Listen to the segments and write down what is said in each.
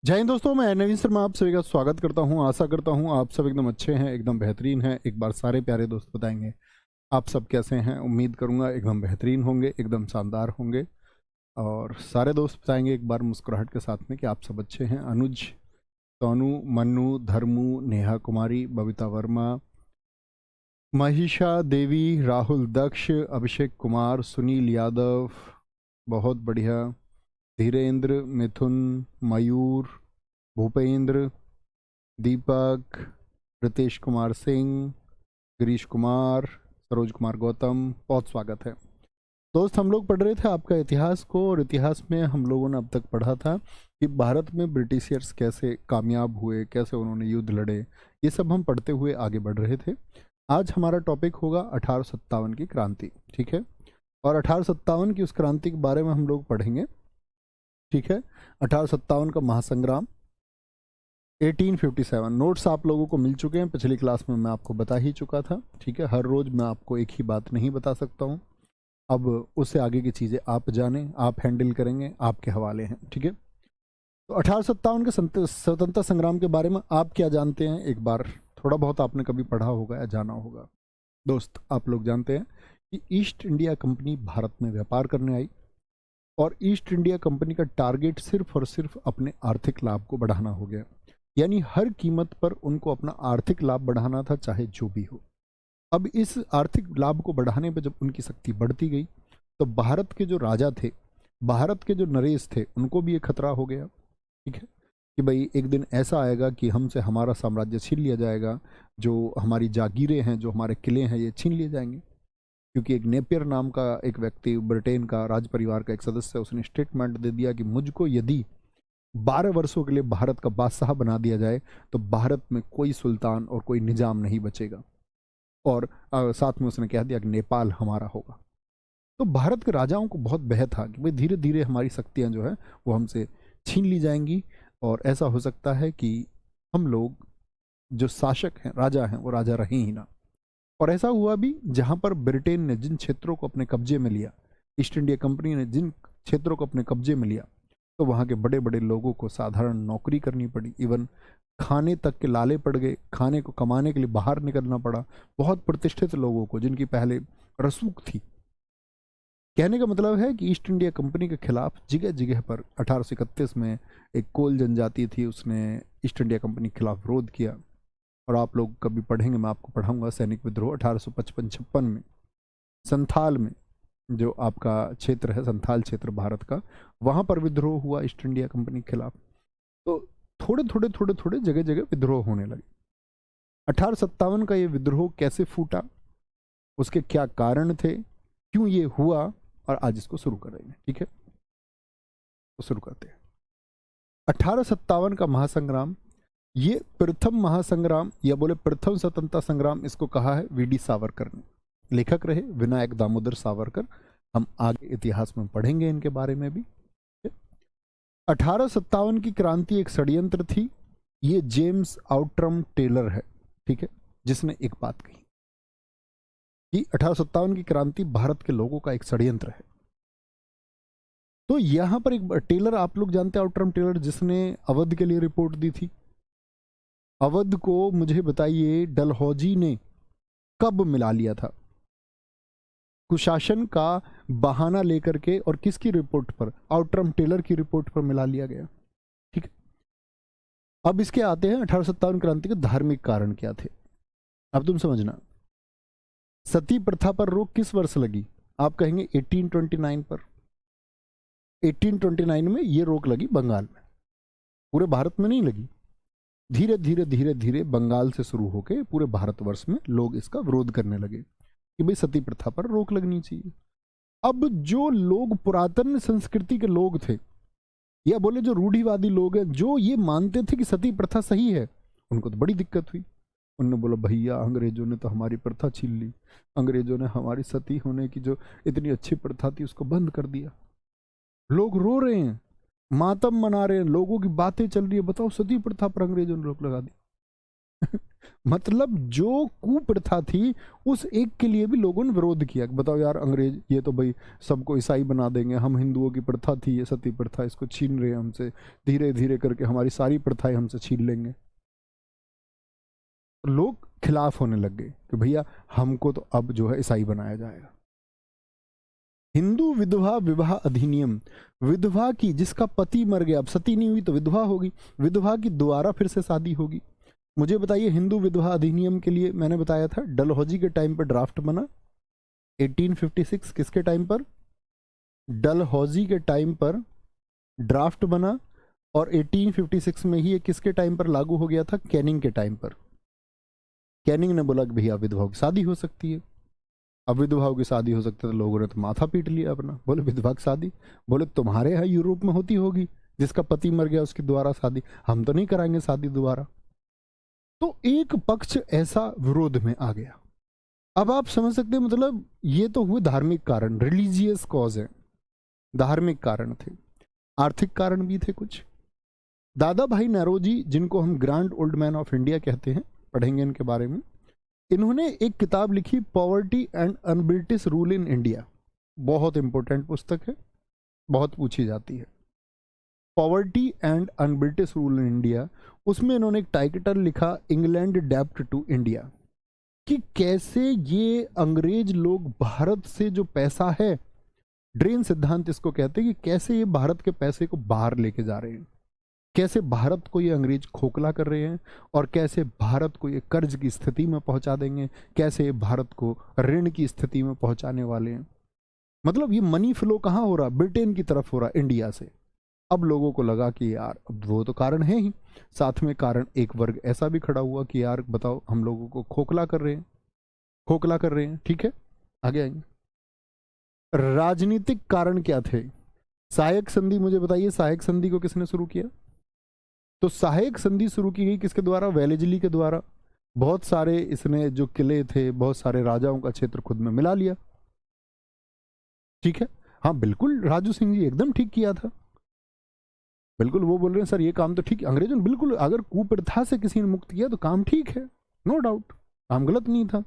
जय हिंद दोस्तों, मैं नवीन शर्मा आप सभी का स्वागत करता हूं। आशा करता हूं आप सब एकदम अच्छे हैं, एकदम बेहतरीन हैं। एक बार सारे प्यारे दोस्त बताएंगे आप सब कैसे हैं। उम्मीद करूंगा एकदम बेहतरीन होंगे, एकदम शानदार होंगे। और सारे दोस्त बताएंगे एक बार मुस्कुराहट के साथ में कि आप सब अच्छे हैं। अनुज, सोनू, मन्नू, धर्मू, नेहा कुमारी, बबीता वर्मा, महिषा देवी, राहुल दक्ष, अभिषेक कुमार, सुनील यादव, बहुत बढ़िया, धीरेन्द्र, मिथुन, मयूर, भूपेंद्र, दीपक, रितेश कुमार सिंह, गिरीश कुमार, सरोज कुमार गौतम, बहुत स्वागत है दोस्त। हम लोग पढ़ रहे थे आपका इतिहास को, और इतिहास में हम लोगों ने अब तक पढ़ा था कि भारत में ब्रिटिशियर्स कैसे कामयाब हुए, कैसे उन्होंने युद्ध लड़े, ये सब हम पढ़ते हुए आगे बढ़ रहे थे। आज हमारा टॉपिक होगा 1857 की क्रांति, ठीक है। और 1857 की उस क्रांति के बारे में हम लोग पढ़ेंगे, ठीक है। 1857 का महासंग्राम, 1857 नोट्स आप लोगों को मिल चुके हैं। पिछली क्लास में मैं आपको बता ही चुका था, ठीक है। हर रोज मैं आपको एक ही बात नहीं बता सकता हूँ। अब उससे आगे की चीज़ें आप जाने, आप हैंडल करेंगे, आपके हवाले हैं, ठीक है। तो 1857 के स्वतंत्रता संग्राम के बारे में आप क्या जानते हैं, एक बार थोड़ा बहुत आपने कभी पढ़ा होगा या जाना होगा। दोस्त, आप लोग जानते हैं कि ईस्ट इंडिया कंपनी भारत में व्यापार करने आई, और ईस्ट इंडिया कंपनी का टारगेट सिर्फ और सिर्फ अपने आर्थिक लाभ को बढ़ाना हो गया। यानी हर कीमत पर उनको अपना आर्थिक लाभ बढ़ाना था, चाहे जो भी हो। अब इस आर्थिक लाभ को बढ़ाने पर जब उनकी शक्ति बढ़ती गई, तो भारत के जो राजा थे, भारत के जो नरेश थे, उनको भी ये खतरा हो गया, ठीक है, कि भाई एक दिन ऐसा आएगा कि हमसे हमारा साम्राज्य छीन लिया जाएगा, जो हमारी जागीरें हैं, जो हमारे किले हैं, ये छीन लिए जाएंगे। क्योंकि एक नेपियर नाम का एक व्यक्ति, ब्रिटेन का राज परिवार का एक सदस्य, उसने स्टेटमेंट दे दिया कि मुझको यदि 12 वर्षों के लिए भारत का बादशाह बना दिया जाए तो भारत में कोई सुल्तान और कोई निजाम नहीं बचेगा। और साथ में उसने कह दिया कि नेपाल हमारा होगा। तो भारत के राजाओं को बहुत भय था कि भाई धीरे धीरे हमारी शक्तियां जो है वो हमसे छीन ली जाएंगी, और ऐसा हो सकता है कि हम लोग जो शासक हैं, राजा हैं, वो राजा रहें ही ना। और ऐसा हुआ भी, जहां पर ब्रिटेन ने जिन क्षेत्रों को अपने कब्जे में लिया, ईस्ट इंडिया कंपनी ने जिन क्षेत्रों को अपने कब्जे में लिया, तो वहाँ के बड़े बड़े लोगों को साधारण नौकरी करनी पड़ी। इवन खाने तक के लाले पड़ गए, खाने को कमाने के लिए बाहर निकलना पड़ा। बहुत प्रतिष्ठित लोगों को, जिनकी पहले रसूख थी। कहने का मतलब है कि ईस्ट इंडिया कंपनी के खिलाफ जगह जगह पर 1831 में एक कोल जनजाति थी, उसने ईस्ट इंडिया कंपनी के खिलाफ विरोध किया। और आप लोग कभी पढ़ेंगे, मैं आपको पढ़ाऊंगा, सैनिक विद्रोह 1855-56 में संथाल में, जो आपका क्षेत्र है संथाल क्षेत्र भारत का, वहां पर विद्रोह हुआ ईस्ट इंडिया कंपनी के खिलाफ। तो थोड़े थोड़े जगह जगह विद्रोह होने लगे। 1857 का ये विद्रोह कैसे फूटा, उसके क्या कारण थे, क्यों ये हुआ, और आज इसको शुरू करेंगे, ठीक है। तो शुरू करते हैं। 1857 का महासंग्राम, ये प्रथम महासंग्राम या बोले प्रथम स्वतंत्रता संग्राम इसको कहा है वीडी सावरकर ने। लेखक रहे विनायक दामोदर सावरकर। हम आगे इतिहास में पढ़ेंगे इनके बारे में भी। 1857 की क्रांति एक षड्यंत्र थी। ये जेम्स आउट्रम टेलर है, ठीक है, जिसने एक बात कही कि 1857 की क्रांति भारत के लोगों का एक षड्यंत्र है। तो यहां पर एक टेलर, आप लोग जानते हैं आउट्रम टेलर, जिसने अवध के लिए रिपोर्ट दी थी। अवध को मुझे बताइए डलहौजी ने कब मिला लिया था? कुशासन का बहाना लेकर के, और किसकी रिपोर्ट पर? आउट्रम टेलर की रिपोर्ट पर मिला लिया गया, ठीक है। अब इसके आते हैं 1857 क्रांति के धार्मिक कारण क्या थे। अब तुम समझना, सती प्रथा पर रोक किस वर्ष लगी? आप कहेंगे 1829 पर। 1829 में ये रोक लगी बंगाल में, पूरे भारत में नहीं लगी। धीरे धीरे धीरे धीरे बंगाल से शुरू होकर पूरे भारतवर्ष में लोग इसका विरोध करने लगे कि भाई सती प्रथा पर रोक लगनी चाहिए। अब जो लोग पुरातन संस्कृति के लोग थे, या बोले जो रूढ़िवादी लोग हैं, जो ये मानते थे कि सती प्रथा सही है, उनको तो बड़ी दिक्कत हुई। उन्होंने बोला भैया अंग्रेजों ने तो हमारी प्रथा छीन ली, अंग्रेजों ने हमारी सती होने की जो इतनी अच्छी प्रथा थी उसको बंद कर दिया। लोग रो रहे हैं, मातम मना रहे हैं, लोगों की बातें चल रही है, बताओ सती प्रथा पर अंग्रेजों ने रोक लगा दी। मतलब जो कुप्रथा थी उस एक के लिए भी लोगों ने विरोध किया कि बताओ यार अंग्रेज ये तो भाई सबको ईसाई बना देंगे, हम हिंदुओं की प्रथा थी ये सती प्रथा, इसको छीन रहे हैं हमसे, धीरे धीरे करके हमारी सारी प्रथाएं हमसे छीन लेंगे। तो लोग खिलाफ होने लग गए कि भैया हमको तो अब जो है ईसाई बनाया जाएगा। हिंदू विधवा विवाह अधिनियम, विधवा की जिसका पति मर गया, अब सती नहीं हुई तो विधवा होगी, विधवा की दोबारा फिर से शादी होगी। मुझे बताइए हिंदू विधवा अधिनियम के लिए मैंने बताया था डलहौजी के टाइम पर ड्राफ्ट बना 1856, किसके टाइम पर? डलहौजी के टाइम पर ड्राफ्ट बना, और 1856 में ही ये किसके टाइम पर लागू हो गया था? कैनिंग के टाइम पर। कैनिंग ने बोला कि भैया विधवाओं की शादी हो सकती है। अब विधवाओं की शादी हो सकती है तो लोगों ने तो माथा पीट लिया अपना, बोले विधवा की शादी, बोले तुम्हारे यहाँ यूरोप में होती होगी, जिसका पति मर गया उसकी दोबारा शादी, हम तो नहीं कराएंगे शादी दोबारा। तो एक पक्ष ऐसा विरोध में आ गया। अब आप समझ सकते हैं, मतलब ये तो हुए धार्मिक कारण, रिलीजियस कॉज है, धार्मिक कारण थे, आर्थिक कारण भी थे कुछ। दादा भाई नौरोजी, जिनको हम grand old man of India कहते हैं, पढ़ेंगे इनके बारे में, इन्होंने एक किताब लिखी poverty and un-British rule in India, बहुत इंपॉर्टेंट पुस्तक है, बहुत पूछी जाती है, poverty and un-British rule in India. उसमें इन्होंने एक टाइटल लिखा इंग्लैंड डेप्ट टू इंडिया, कि कैसे ये अंग्रेज लोग भारत से जो पैसा है, ड्रेन सिद्धांत इसको कहते हैं, कि कैसे ये भारत के पैसे को बाहर लेके जा रहे हैं, कैसे भारत को ये अंग्रेज खोखला कर रहे हैं, और कैसे भारत को ये कर्ज की स्थिति में पहुंचा देंगे, कैसे ये भारत को ऋण की स्थिति में पहुंचाने वाले हैं। मतलब ये मनी फ्लो कहाँ हो रहा? ब्रिटेन की तरफ हो रहा, इंडिया से। अब लोगों को लगा कि यार अब वो तो कारण है ही, साथ में कारण एक वर्ग ऐसा भी खड़ा हुआ कि यार बताओ हम लोगों को खोखला कर रहे हैं, खोखला कर रहे हैं। ठीक है, आगे आएंगे। राजनीतिक कारण क्या थे? सहायक संधि, मुझे बताइए सहायक संधि को किसने शुरू किया? तो सहायक संधि शुरू की गई किसके द्वारा? वेलेजली के द्वारा। बहुत सारे इसने जो किले थे, बहुत सारे राजाओं का क्षेत्र खुद में मिला लिया। ठीक है, हाँ बिल्कुल, राजू सिंह जी एकदम ठीक किया था, बिल्कुल। वो बोल रहे हैं सर ये काम तो ठीक, अंग्रेजों ने बिल्कुल, अगर कुप्रथा से किसी ने मुक्त किया तो काम ठीक है, नो डाउट, काम गलत नहीं था।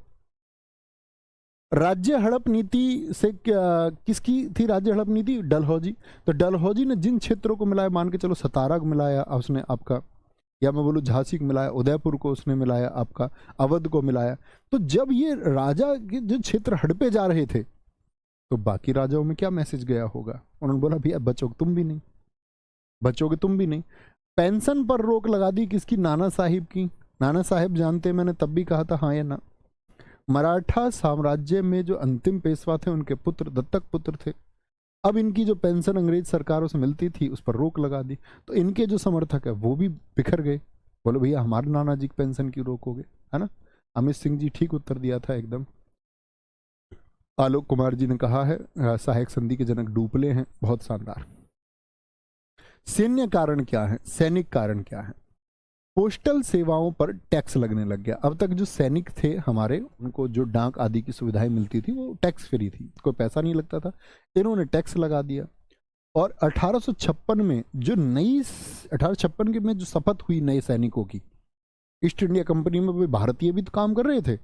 राज्य हड़प नीति से किसकी थी राज्य हड़प नीति? डलहौजी। तो डलहौजी ने जिन क्षेत्रों को मिलाया, मान के चलो सतारा को मिलाया उसने आपका, या मैं बोलूँ झांसी को मिलाया, उदयपुर को उसने मिलाया आपका, अवध को मिलाया। तो जब ये राजा के जो क्षेत्र हड़पे जा रहे थे तो बाकी राजाओं में क्या मैसेज गया होगा? उन्होंने बोला भैया बचोगे तुम भी नहीं, बचोगे तुम भी नहीं। पेंशन पर रोक लगा दी किसकी? नाना साहिब की। नाना साहिब जानते, मैंने तब भी कहा था हाँ या ना। मराठा साम्राज्य में जो अंतिम पेशवा थे उनके पुत्र दत्तक पुत्र थे। अब इनकी जो पेंशन अंग्रेज सरकारों से मिलती थी उस पर रोक लगा दी, तो इनके जो समर्थक है वो भी बिखर गए, बोलो भैया हमारे नाना जी की पेंशन की रोकोगे, है ना। अमित सिंह जी ठीक उत्तर दिया था एकदम। आलोक कुमार जी ने कहा है सहायक संधि के जनक डुप्ले हैं, बहुत शानदार। सैन्य कारण क्या है? सैनिक कारण क्या है? पोस्टल सेवाओं पर टैक्स लगने लग गया। अब तक जो सैनिक थे हमारे, उनको जो डाक आदि की सुविधाएं मिलती थी वो टैक्स फ्री थी, कोई पैसा नहीं लगता था, इन्होंने टैक्स लगा दिया। और 1856 में जो नई 1856 के में जो शपथ हुई नए सैनिकों की, ईस्ट इंडिया कंपनी में भी भारतीय भी तो काम कर रहे थे,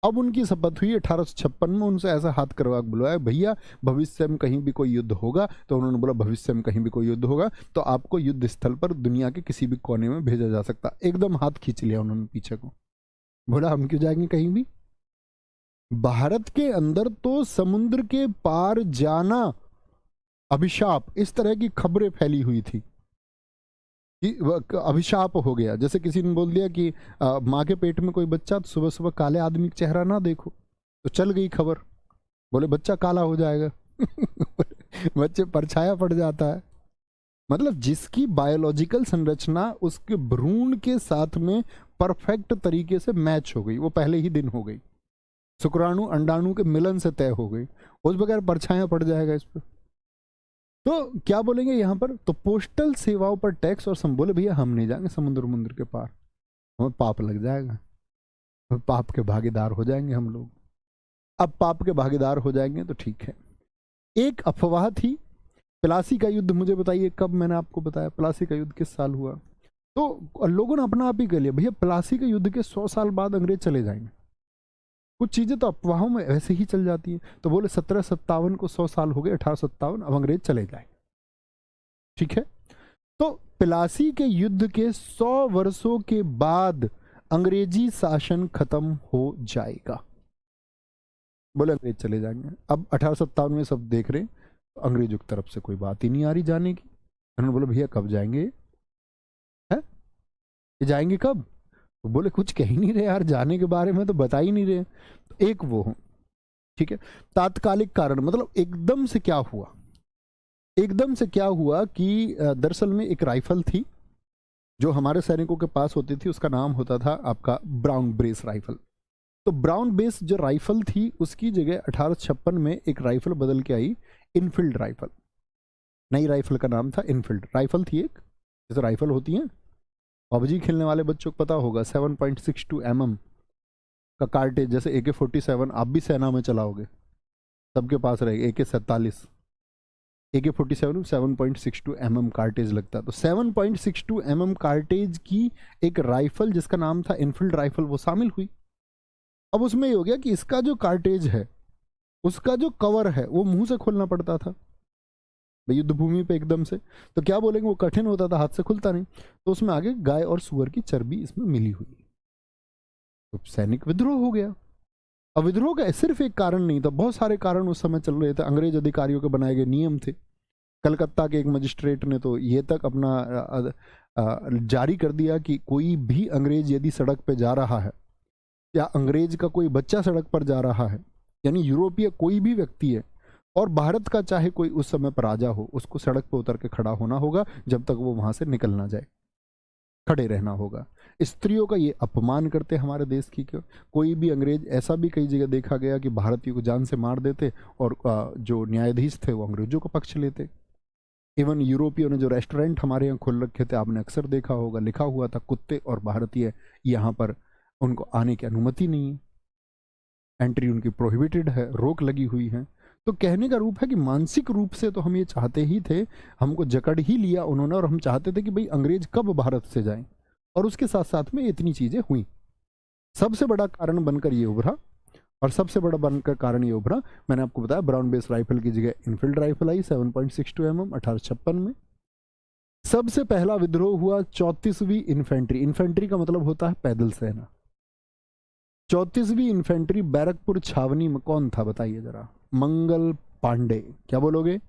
अब उनकी शपथ हुई 1856 में, उनसे ऐसा हाथ करवा बुलाया भैया भविष्य में कहीं भी कोई युद्ध होगा, तो उन्होंने बोला भविष्य में कहीं भी कोई युद्ध होगा तो आपको युद्ध स्थल पर दुनिया के किसी भी कोने में भेजा जा सकता। एकदम हाथ खींच लिया उन्होंने पीछे को, बोला हम क्यों जाएंगे कहीं भी। भारत के अंदर तो समुद्र के पार जाना अभिशाप, इस तरह की खबरें फैली हुई थी कि अभिशाप हो गया। जैसे किसी ने बोल दिया कि माँ के पेट में कोई बच्चा, तो सुबह सुबह काले आदमी का चेहरा ना देखो, तो चल गई खबर, बोले बच्चा काला हो जाएगा बच्चे परछाया पड़ जाता है। मतलब जिसकी बायोलॉजिकल संरचना उसके भ्रूण के साथ में परफेक्ट तरीके से मैच हो गई, वो पहले ही दिन हो गई, शुक्राणु अंडाणु के मिलन से तय हो गई, उस बगैर परछाया पड़ जाएगा इस पर। तो क्या बोलेंगे यहाँ पर? तो पोस्टल सेवाओं पर टैक्स, और हम बोले भैया हम नहीं जाएंगे समुद्र के पार, हमें पाप लग जाएगा, पाप के भागीदार हो जाएंगे हम लोग। अब पाप के भागीदार हो जाएंगे तो ठीक है। एक अफवाह थी, प्लासी का युद्ध, मुझे बताइए कब? मैंने आपको बताया प्लासी का युद्ध किस साल हुआ? तो लोगों ने अपना आप ही कर लिया, भैया प्लासी के युद्ध के 100 साल बाद अंग्रेज चले जाएंगे। कुछ चीज़ें तो अफवाहों में ऐसे ही चल जाती हैं। तो बोले 1757 को 100 साल हो गए, 1857, अब अंग्रेज चले जाए। ठीक है, तो प्लासी के युद्ध के 100 वर्षों के बाद अंग्रेजी शासन खत्म हो जाएगा। बोले अंग्रेज चले जाएंगे। अब 1857 में सब देख रहे हैं, तो अंग्रेजों की तरफ से कोई बात ही नहीं आ रही जाने की। उन्होंने बोला भैया कब जाएंगे, है ये जाएंगे कब? तो बोले कुछ कह ही नहीं रहे यार, जाने के बारे में तो बता ही नहीं रहे। तो एक वो हो, ठीक है, तात्कालिक कारण, मतलब एकदम से क्या हुआ, एकदम से क्या हुआ कि दरअसल में एक राइफल थी जो हमारे सैनिकों के पास होती थी, उसका नाम होता था आपका ब्राउन ब्रेस राइफल। तो ब्राउन बेस जो राइफल थी उसकी जगह 1856 में एक राइफल बदल के आई, इनफील्ड राइफल। नई राइफल का नाम था इनफील्ड राइफल थी। एक जैसे राइफल होती है, पबजी खेलने वाले बच्चों को पता होगा, 7.62 mm का कार्टेज, जैसे AK-47 आप भी सेना में चलाओगे, सबके पास रहेगा। AK-47, AK-47 7.62 mm कार्टेज लगता है। तो 7.62 mm कार्टेज की एक राइफल जिसका नाम था इनफील्ड राइफल वो शामिल हुई। अब उसमें ये हो गया कि इसका जो कार्टेज है, उसका जो कवर है वो मुंह से खोलना पड़ता था भाई युद्ध भूमि पे एकदम से। तो क्या बोलेंगे, वो कठिन होता था, हाथ से खुलता नहीं। तो उसमें आगे गाय और सुअर की चर्बी इसमें मिली हुई। तो सैनिक विद्रोह हो गया। अब विद्रोह का सिर्फ एक कारण नहीं था, बहुत सारे कारण उस समय चल रहे थे। अंग्रेज अधिकारियों के बनाए गए नियम थे। कलकत्ता के एक मजिस्ट्रेट ने तो ये तक अपना जारी कर दिया कि कोई भी अंग्रेज यदि सड़क पे जा रहा है, या अंग्रेज का कोई बच्चा सड़क पर जा रहा है, यानी यूरोपीय कोई भी व्यक्ति है और भारत का चाहे कोई उस समय पर राजा हो, उसको सड़क पर उतर के खड़ा होना होगा जब तक वो वहां से निकल ना जाए, खड़े रहना होगा। स्त्रियों का ये अपमान करते हमारे देश की। क्यों? कोई भी अंग्रेज, ऐसा भी कई जगह देखा गया कि भारतीयों को जान से मार देते और जो न्यायाधीश थे वो अंग्रेजों का पक्ष लेते। इवन यूरोपियों ने जो रेस्टोरेंट हमारे यहाँ खोल रखे थे, आपने अक्सर देखा होगा, लिखा हुआ था कुत्ते और भारतीय यहाँ पर उनको आने की अनुमति नहीं है, एंट्री उनकी प्रोहिबिटेड है, रोक लगी हुई है। तो कहने का रूप है कि मानसिक रूप से तो हम ये चाहते ही थे, हमको जकड़ ही लिया उन्होंने, और हम चाहते थे कि भाई अंग्रेज कब भारत से जाएं, और उसके साथ साथ में इतनी चीजें हुई। सबसे बड़ा कारण बनकर ये उभरा, और सबसे बड़ा बनकर कारण ये उभरा, मैंने आपको बताया ब्राउन बेस राइफल की जगह इनफील्ड राइफल आई 7.62 mm 1856 में। सबसे पहला विद्रोह हुआ 34वीं इन्फेंट्री। इन्फेंट्री का मतलब होता है पैदल सेना। 34वीं इन्फेंट्री बैरकपुर छावनी में कौन था बताइए जरा? मंगल पांडे। क्या बोलोगे?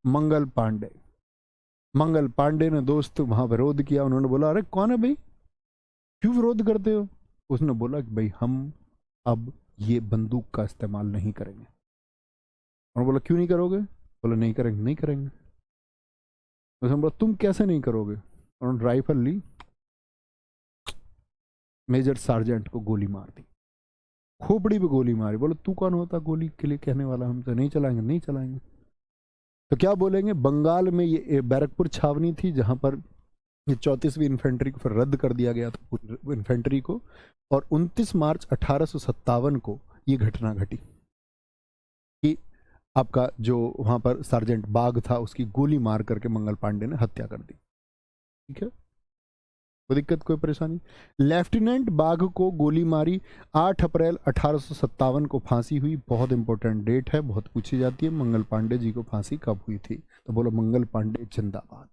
मंगल पांडे। मंगल पांडे ने दोस्त वहां विरोध किया। उन्होंने बोला अरे कौन है भाई, क्यों विरोध करते हो? उसने बोला कि भाई हम अब ये बंदूक का इस्तेमाल नहीं करेंगे। उन्होंने बोला क्यों नहीं करोगे? बोला नहीं करेंगे, नहीं करेंगे। उसने बोला तुम कैसे नहीं करोगे? उन्होंने राइफल ली, मेजर सार्जेंट को गोली मार दी, खोपड़ी पे गोली मारी। बोले तू कौन होता गोली के लिए कहने वाला, हम तो नहीं चलाएंगे, नहीं चलाएंगे। तो क्या बोलेंगे, बंगाल में ये बैरकपुर छावनी थी जहां पर ये 34वीं इन्फेंट्री को फिर रद्द कर दिया गया था पूरी इन्फेंट्री को, और 29 मार्च 1857 को ये घटना घटी कि आपका जो वहां पर सार्जेंट बाग था उसकी गोली मार करके मंगल पांडे ने हत्या कर दी। ठीक है, कोई दिक्कत, कोई परेशानी? लेफ्टिनेंट बाघ को गोली मारी। 8 अप्रैल 1857 को फांसी हुई। बहुत इंपॉर्टेंट डेट है, बहुत पूछी जाती है। मंगल पांडे जी को फांसी कब हुई थी? तो बोलो मंगल पांडे जिंदाबाद।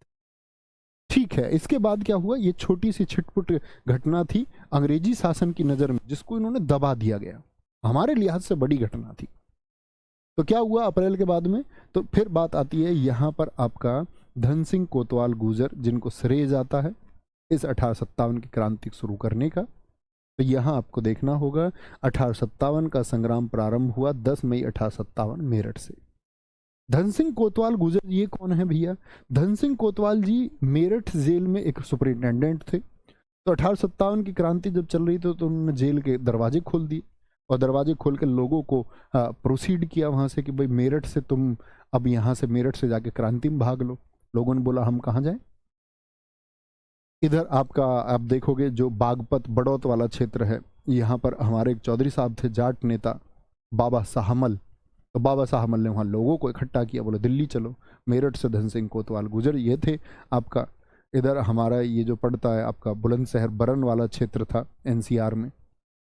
ठीक है, इसके बाद क्या हुआ? ये छोटी सी छिटपुट घटना थी अंग्रेजी शासन की नजर में, जिसको इन्होंने दबा दिया गया, हमारे लिहाज से बड़ी घटना थी। तो क्या हुआ अप्रैल के बाद में? तो फिर बात आती है यहाँ पर आपका धन सिंह कोतवाल गुर्जर, जिनको श्रेय जाता है इस 1857 की क्रांति शुरू करने का। तो यहाँ आपको देखना होगा 1857 का संग्राम प्रारंभ हुआ 10 मई 1857 मेरठ से। धन सिंह कोतवाल गुर्जर ये कौन है भैया? धन सिंह कोतवाल जी मेरठ जेल में एक सुपरिंटेंडेंट थे। तो 1857 की क्रांति जब चल रही थी तो उन्होंने जेल के दरवाजे खोल दिए, और दरवाजे खोल के लोगों को प्रोसीड किया वहां से कि भाई मेरठ से तुम अब यहाँ से मेरठ से जाके क्रांति में भाग लो। लोगों ने बोला हम कहाँ जाएं? इधर आपका आप देखोगे जो बागपत बड़ौत वाला क्षेत्र है, यहाँ पर हमारे एक चौधरी साहब थे जाट नेता बाबा साहमल। तो बाबा साहमल ने वहाँ लोगों को इकट्ठा किया, बोले दिल्ली चलो। मेरठ से धन सिंह कोतवाल गुर्जर ये थे आपका इधर हमारा ये जो पड़ता है आपका बुलंदशहर बरन वाला क्षेत्र था एनसीआर में,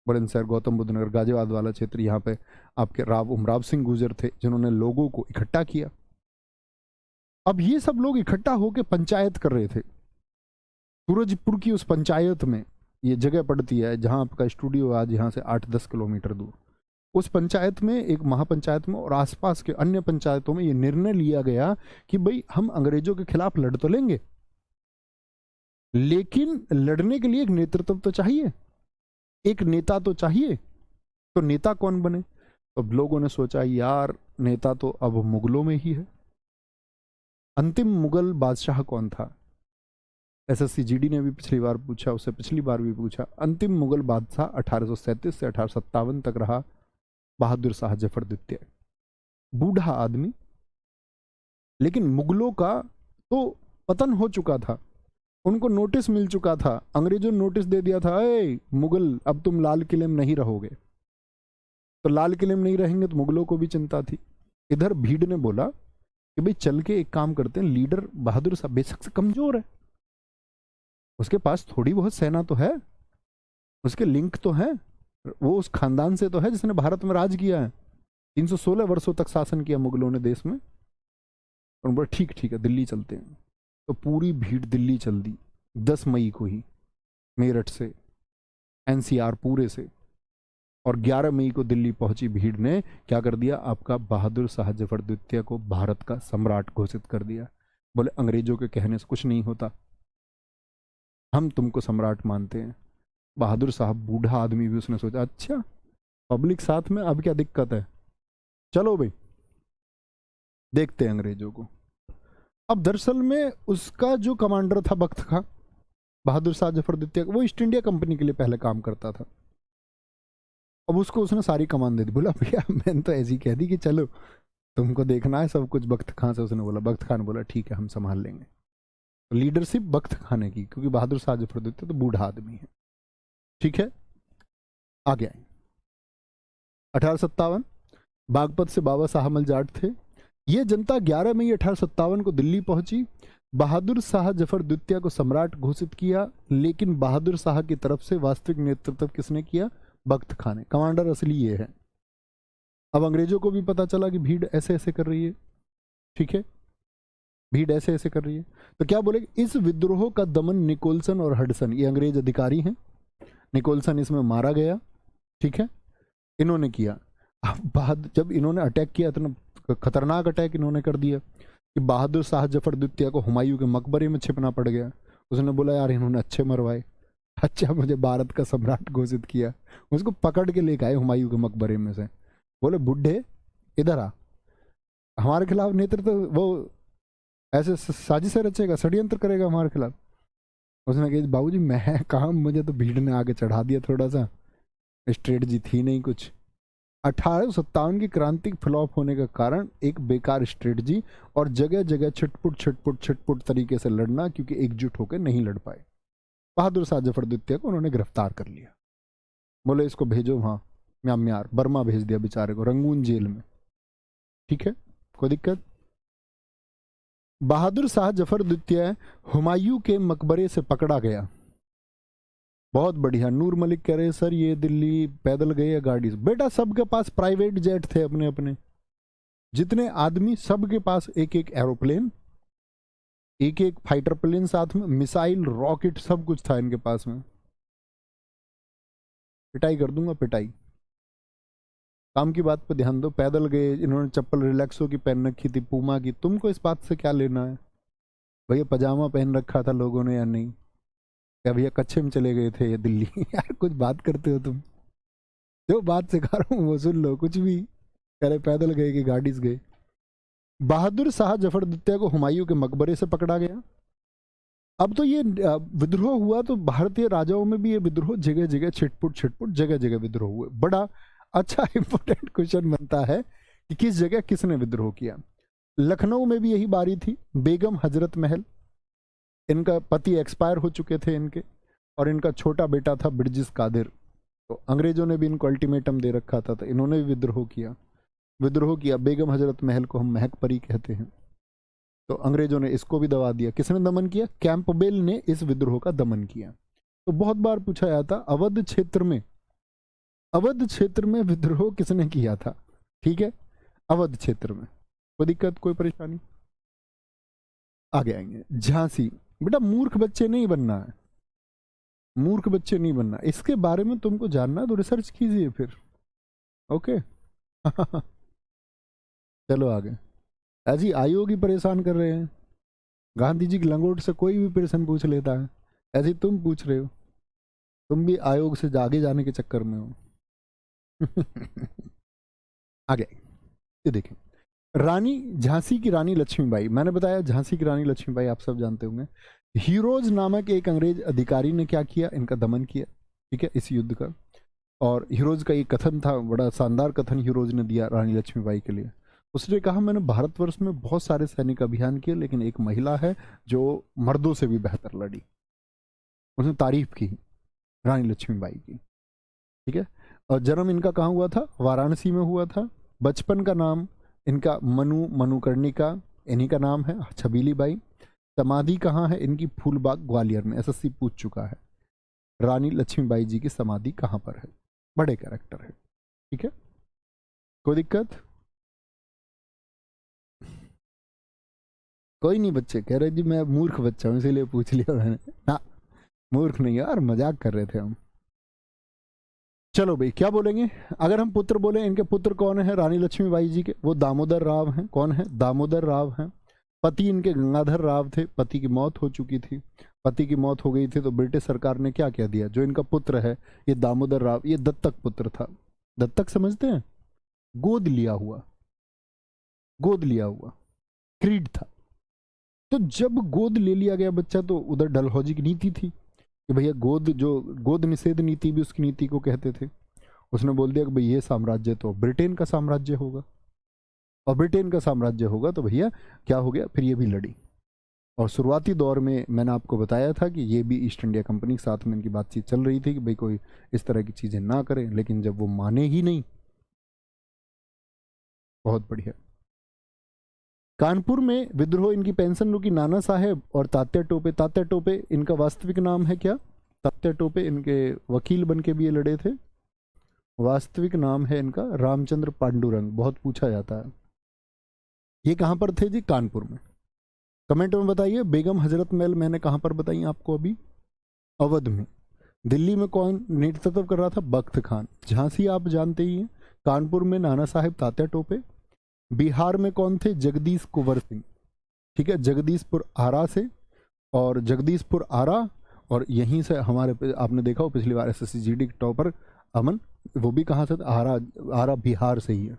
बुलंदशहर गौतम बुद्ध नगर गाजियाबाद वाला क्षेत्र, यहाँ पे आपके राव उमराव सिंह गुर्जर थे जिन्होंने लोगों को इकट्ठा किया। अब ये सब लोग इकट्ठा होकर पंचायत कर रहे थे। सूरजपुर की उस पंचायत में ये जगह पड़ती है जहाँ आपका स्टूडियो आज यहाँ से 8-10 किलोमीटर दूर, उस पंचायत में, एक महापंचायत में और आसपास के अन्य पंचायतों में ये निर्णय लिया गया कि भाई हम अंग्रेजों के खिलाफ लड़ तो लेंगे, लेकिन लड़ने के लिए एक नेतृत्व तो चाहिए, एक नेता तो चाहिए। तो नेता कौन बने? तो अब लोगों ने सोचा यार नेता तो अब मुगलों में ही है। अंतिम मुगल बादशाह कौन था? एसएससी जीडी ने भी पिछली बार पूछा, उससे पिछली बार भी पूछा। अंतिम मुगल बादशाह 1837 से 1857 तक रहा बहादुर शाह जफर द्वितीय। बूढ़ा आदमी, लेकिन मुगलों का तो पतन हो चुका था, उनको नोटिस मिल चुका था, अंग्रेजों ने नोटिस दे दिया था, ए मुगल अब तुम लाल किले में नहीं रहोगे। तो लाल किले में नहीं रहेंगे तो मुगलों को भी चिंता थी। इधर भीड़ ने बोला कि भाई चल के एक काम करते हैं, लीडर बहादुर शाह बेशक से कमजोर है, उसके पास थोड़ी बहुत सेना तो है, उसके लिंक तो है, वो उस खानदान से तो है जिसने भारत में राज किया है, 316 वर्षों तक शासन किया मुगलों ने देश में। और बोला ठीक ठीक है दिल्ली चलते हैं। तो पूरी भीड़ दिल्ली चल दी 10 मई को ही, मेरठ से, एनसीआर पूरे से। और 11 मई को दिल्ली पहुंची भीड़ ने क्या कर दिया, आपका बहादुर शाह जफर द्वितीय को भारत का सम्राट घोषित कर दिया। बोले अंग्रेजों के कहने से कुछ नहीं होता, हम तुमको सम्राट मानते हैं। बहादुर साहब बूढ़ा आदमी भी, उसने सोचा अच्छा पब्लिक साथ में, अब क्या दिक्कत है, चलो भाई देखते हैं अंग्रेजों को। अब दरअसल में उसका जो कमांडर था बख्त खां, बहादुर शाह जफर द्वितीय, वो ईस्ट इंडिया कंपनी के लिए पहले काम करता था। अब उसको उसने सारी कमान दे दी। बोला भैया मैंने तो ऐसी कह दी कि चलो तुमको देखना है सब कुछ बख्त खां से। उसने बोला, बख्त खां ने बोला ठीक है हम संभाल लेंगे। तो लीडरशिप बख्त खां ने की, क्योंकि बहादुर शाह जफर द्वितीय तो बूढ़ा आदमी है। ठीक है, आगे आए 1857, बागपत से बाबा साहब जाट थे। ये जनता 11 मई 1857 को दिल्ली पहुंची, बहादुर शाह जफर द्वितीय को सम्राट घोषित किया। लेकिन बहादुर शाह की तरफ से वास्तविक नेतृत्व किसने किया? बख्त खां ने। कमांडर असली ये है। अब अंग्रेजों को भी पता चला कि भीड़ ऐसे ऐसे कर रही है, ठीक है, भीड़ ऐसे ऐसे कर रही है। तो क्या बोले, इस विद्रोह का दमन निकोलसन और हडसन, ये अंग्रेज अधिकारी हैं, निकोलसन इसमें मारा गया, ठीक है, इन्होंने किया। अब बाद जब इन्होंने अटैक किया, इतना खतरनाक अटैक इन्होंने कर दिया कि बहादुर शाह जफर द्वितीय को हुमायूं के मकबरे में छिपना पड़ गया। उसने बोला यार इन्होंने अच्छे मरवाए, अच्छा मुझे भारत का सम्राट घोषित किया। उसको पकड़ के लेके आए हुमायूं के मकबरे में से। बोले बुढ़े इधर आ, हमारे खिलाफ नेतृत्व वो ऐसे साजिशें रचेगा, षड्यंत्र करेगा हमारे खिलाफ। उसने कहा बाबूजी मैं कहा, मुझे तो भीड़ ने आगे चढ़ा दिया, थोड़ा सा स्ट्रेटजी थी नहीं कुछ। 1857 की क्रांति फ्लॉप होने का कारण एक बेकार स्ट्रेटजी और जगह जगह छिटपुट छिटपुट छिटपुट तरीके से लड़ना, क्योंकि एकजुट होकर नहीं लड़ पाए। बहादुर शाह जफर द्वितीय को उन्होंने गिरफ्तार कर लिया। बोले इसको भेजो वहाँ म्यांमार, बर्मा भेज दिया बेचारे को, रंगून जेल में, ठीक है, कोई दिक्कत। बहादुर शाह जफर द्वितीय हुमायूं के मकबरे से पकड़ा गया। बहुत बढ़िया। नूर मलिक कह रहे सर ये दिल्ली पैदल गए या गाड़ी से? बेटा सबके पास प्राइवेट जेट थे अपने अपने, जितने आदमी सबके पास एक एक एरोप्लेन, एक एक फाइटर प्लेन, साथ में मिसाइल, रॉकेट, सब कुछ था इनके पास में। पिटाई कर दूंगा पिटाई। काम की बात पे ध्यान दो। पैदल गए, इन्होंने चप्पल रिलैक्सो की पहन रखी थी, पूमा की, तुमको इस बात से क्या लेना है? भैया पजामा पहन रखा था लोगों ने या नहीं? क्या भैया कच्छे में चले गए थे ये दिल्ली? यार कुछ बात करते हो तुम, जो बात सिखा रहा हूँ वो सुन लो। कुछ भी कह रहे पैदल गए कि गाड़ी से गए। बहादुर शाह जफर द्वितीय को हुमायूं के मकबरे से पकड़ा गया। अब तो ये विद्रोह हुआ तो भारतीय राजाओं में भी ये विद्रोह जगह जगह छिटपुट छिटपुट जगह जगह विद्रोह हुए। बड़ा अच्छा इंपॉर्टेंट क्वेश्चन बनता है कि किस जगह किसने विद्रोह किया। लखनऊ में भी यही बारी थी। बेगम हजरत महल, इनका पति एक्सपायर हो चुके थे इनके, और इनका छोटा बेटा था बिरजिस कादिर। तो अंग्रेजों ने भी इनको अल्टीमेटम दे रखा था, तो इन्होंने भी विद्रोह किया। बेगम हजरत महल को हम महक परी कहते हैं। तो अंग्रेजों ने इसको भी दबा दिया। किसने दमन किया? कैंपबेल ने इस विद्रोह का दमन किया। तो बहुत बार पूछा जाता अवध क्षेत्र में विद्रोह किसने किया था? ठीक है, अवध क्षेत्र में। कोई दिक्कत, कोई परेशानी? आगे आएंगे। झांसी। बेटा मूर्ख बच्चे नहीं बनना है, मूर्ख बच्चे नहीं बनना, इसके बारे में तुमको जानना तो रिसर्च कीजिए फिर। ओके। चलो आगे। ऐसी आयोग ही परेशान कर रहे हैं, गांधी जी की लंगोट से कोई भी प्रश्न पूछ लेता है, ऐसे तुम पूछ रहे हो, तुम भी आयोग से आगे जाने के चक्कर में हो। आगे ये देखें, रानी झांसी की रानी लक्ष्मीबाई। मैंने बताया झांसी की रानी लक्ष्मीबाई आप सब जानते होंगे। हीरोज नामक एक अंग्रेज अधिकारी ने क्या किया? इनका दमन किया, ठीक है, इस युद्ध का। और हीरोज का एक कथन था, बड़ा शानदार कथन हीरोज ने दिया रानी लक्ष्मीबाई के लिए। उसने कहा मैंने भारतवर्ष में बहुत सारे सैनिक अभियान किए, लेकिन एक महिला है जो मर्दों से भी बेहतर लड़ी। उसने तारीफ की रानी लक्ष्मीबाई की, ठीक है। और जन्म इनका कहाँ हुआ था? वाराणसी में हुआ था। बचपन का नाम इनका मनुकर्णिका इन्हीं का नाम है, छबीली बाई। समाधि कहाँ है इनकी? फूलबाग ग्वालियर में। एसएससी पूछ चुका है, रानी लक्ष्मीबाई जी की समाधि कहाँ पर है? बड़े कैरेक्टर है, ठीक है, कोई दिक्कत? कोई नहीं, बच्चे कह रहे जी मैं मूर्ख बच्चा हूँ इसीलिए पूछ लिया मैंने। ना, मूर्ख नहीं यार, मजाक कर रहे थे हम। चलो भाई, क्या बोलेंगे? अगर हम पुत्र बोले, इनके पुत्र कौन है रानी लक्ष्मीबाई जी के? वो दामोदर राव हैं। कौन है? दामोदर राव हैं। पति इनके गंगाधर राव थे, पति की मौत हो चुकी थी। पति की मौत हो गई थी तो ब्रिटिश सरकार ने क्या कह दिया, जो इनका पुत्र है ये दामोदर राव, ये दत्तक पुत्र था। दत्तक समझते हैं? गोद लिया हुआ, गोद लिया हुआ क्रीड था। तो जब गोद ले लिया गया बच्चा, तो उधर डलहौजी की नीति थी कि भैया गोद, जो गोद निषेध नीति भी उसकी नीति को कहते थे। उसने बोल दिया कि भाई ये साम्राज्य तो ब्रिटेन का साम्राज्य होगा, और ब्रिटेन का साम्राज्य होगा तो भैया क्या हो गया, फिर ये भी लड़ी। और शुरुआती दौर में मैंने आपको बताया था कि ये भी ईस्ट इंडिया कंपनी के साथ में इनकी बातचीत चल रही थी कि भाई कोई इस तरह की चीज़ें ना करें, लेकिन जब वो माने ही नहीं। बहुत बढ़िया। कानपुर में विद्रोह इनकी पेंशन रुकी नाना साहेब और तात्या टोपे। तात्या टोपे इनका वास्तविक नाम है क्या? तात्या टोपे इनके वकील बन के भी ये लड़े थे। वास्तविक नाम है इनका रामचंद्र पांडुरंग, बहुत पूछा जाता है। ये कहाँ पर थे जी? कानपुर में। कमेंट में बताइए। बेगम हजरत महल मैंने कहाँ पर बताई आपको अभी? अवध में। दिल्ली में कौन नेतृत्व कर रहा था? बख्त खान। झांसी आप जानते ही हैं। कानपुर में नाना साहेब तात्या टोपे। बिहार में कौन थे? जगदीश कुंवर सिंह, ठीक है, जगदीशपुर आरा से। और जगदीशपुर आरा, और यहीं से हमारे आपने देखा हो पिछली बार एसएससी जीडी के टॉपर अमन, वो भी कहाँ से? आरा, आरा बिहार से ही है,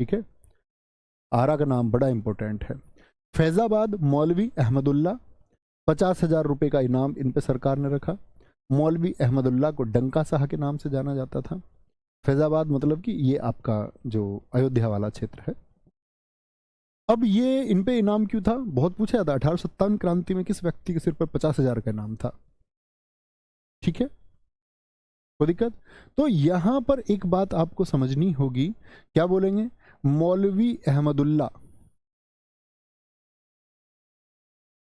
ठीक है। आरा का नाम बड़ा इंपॉर्टेंट है। फैजाबाद मौलवी अहमदुल्ला, 50,000 रुपये का इनाम इन पे सरकार ने रखा। मौलवी अहमदुल्ला को डंका शाह के नाम से जाना जाता था। फैजाबाद मतलब कि ये आपका जो अयोध्या वाला क्षेत्र है। अब ये इन पे इनाम क्यों था? बहुत पूछा जाता। 1857 क्रांति में किस व्यक्ति के सिर पर 50,000 का इनाम था? ठीक है, कोई दिक्कत? तो यहां पर एक बात आपको समझनी होगी, क्या बोलेंगे? मौलवी अहमदुल्ला।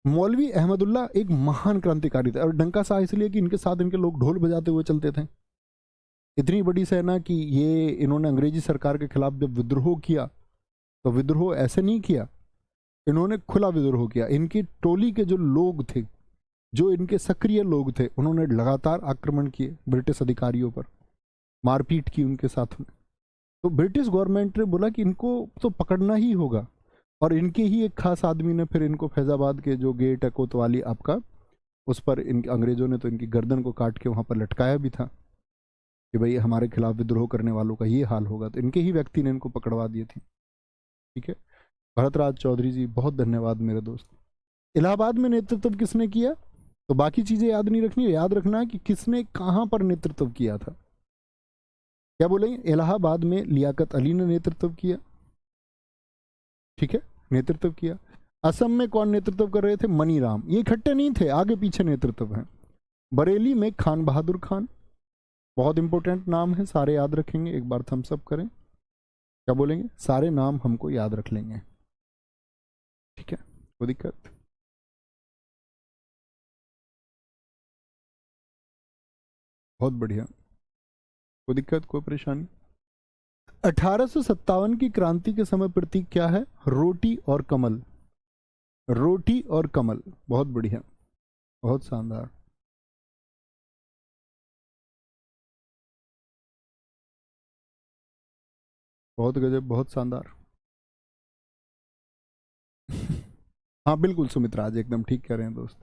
मौलवी अहमदुल्ला एक महान क्रांतिकारी थे, और डंका शाह इसलिए कि इनके साथ इनके लोग ढोल बजाते हुए चलते थे। इतनी बड़ी सेना कि ये इन्होंने अंग्रेजी सरकार के खिलाफ जब विद्रोह किया, तो विद्रोह ऐसे नहीं किया, इन्होंने खुला विद्रोह किया। इनकी टोली के जो लोग थे, जो इनके सक्रिय लोग थे, उन्होंने लगातार आक्रमण किए ब्रिटिश अधिकारियों पर, मारपीट की उनके साथ में। तो ब्रिटिश गवर्नमेंट ने बोला कि इनको तो पकड़ना ही होगा, और इनके ही एक खास आदमी ने फिर इनको फैजाबाद के जो गेट है कोतवाली आपका, उस पर इन अंग्रेजों ने तो इनकी गर्दन को काट के वहाँ पर लटकाया भी था कि भाई हमारे खिलाफ विद्रोह करने वालों का ये हाल होगा। तो इनके ही व्यक्ति ने इनको पकड़वा दिए थे, ठीक है। भरतराज चौधरी जी, बहुत धन्यवाद मेरे दोस्त। इलाहाबाद में नेतृत्व किसने किया? तो बाकी चीजें याद नहीं रखनी है, याद रखना है कि किसने कहां पर नेतृत्व किया था। क्या बोलेंगे? इलाहाबाद में लियाकत अली ने नेतृत्व किया, ठीक है, नेतृत्व किया। असम में कौन नेतृत्व कर रहे थे? मनी राम। ये इकट्ठे नहीं थे, आगे पीछे नेतृत्व है। बरेली में खान बहादुर खान, बहुत इंपॉर्टेंट नाम है, सारे याद रखेंगे। एक बार थम्स अप करें। क्या बोलेंगे? सारे नाम हमको याद रख लेंगे, ठीक है। कोई दिक्कत? बहुत बढ़िया। कोई दिक्कत, कोई परेशानी? 1857 की क्रांति के समय प्रतीक क्या है? रोटी और कमल। रोटी और कमल, बहुत बढ़िया, बहुत शानदार। बहुत गजब, बहुत शानदार। हाँ बिल्कुल सुमित्रा, आज एकदम ठीक कह रहे हैं दोस्त।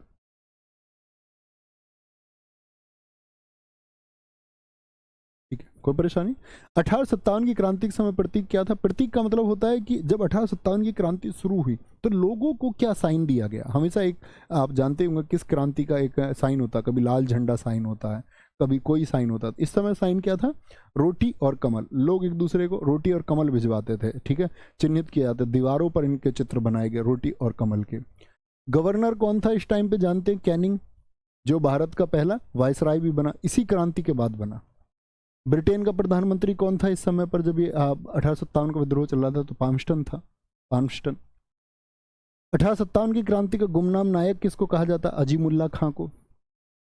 ठीक है, कोई परेशानी? 1857 की क्रांति के समय प्रतीक क्या था? प्रतीक का मतलब होता है कि जब 1857 की क्रांति शुरू हुई तो लोगों को क्या साइन दिया गया। हमेशा एक, आप जानते होंगे किस क्रांति का एक साइन होता है, कभी लाल झंडा साइन होता है, कभी कोई साइन होता है। इस समय साइन क्या था? रोटी और कमल। लोग एक दूसरे को रोटी और कमल भिजवाते थे, ठीक है, चिन्हित किया जाता, दीवारों पर इनके चित्र बनाए गए रोटी और कमल के। गवर्नर कौन था इस टाइम पे जानते हैं? कैनिंग, जो भारत का पहला वायसराय भी बना, इसी क्रांति के बाद बना। ब्रिटेन का प्रधानमंत्री कौन था इस समय पर जब ये 1857 का विद्रोह चल रहा था? तो पामस्टन था, पामस्टन। 1857 की क्रांति का गुमनाम नायक किसको कहा जाता? अजीमुल्ला खां को,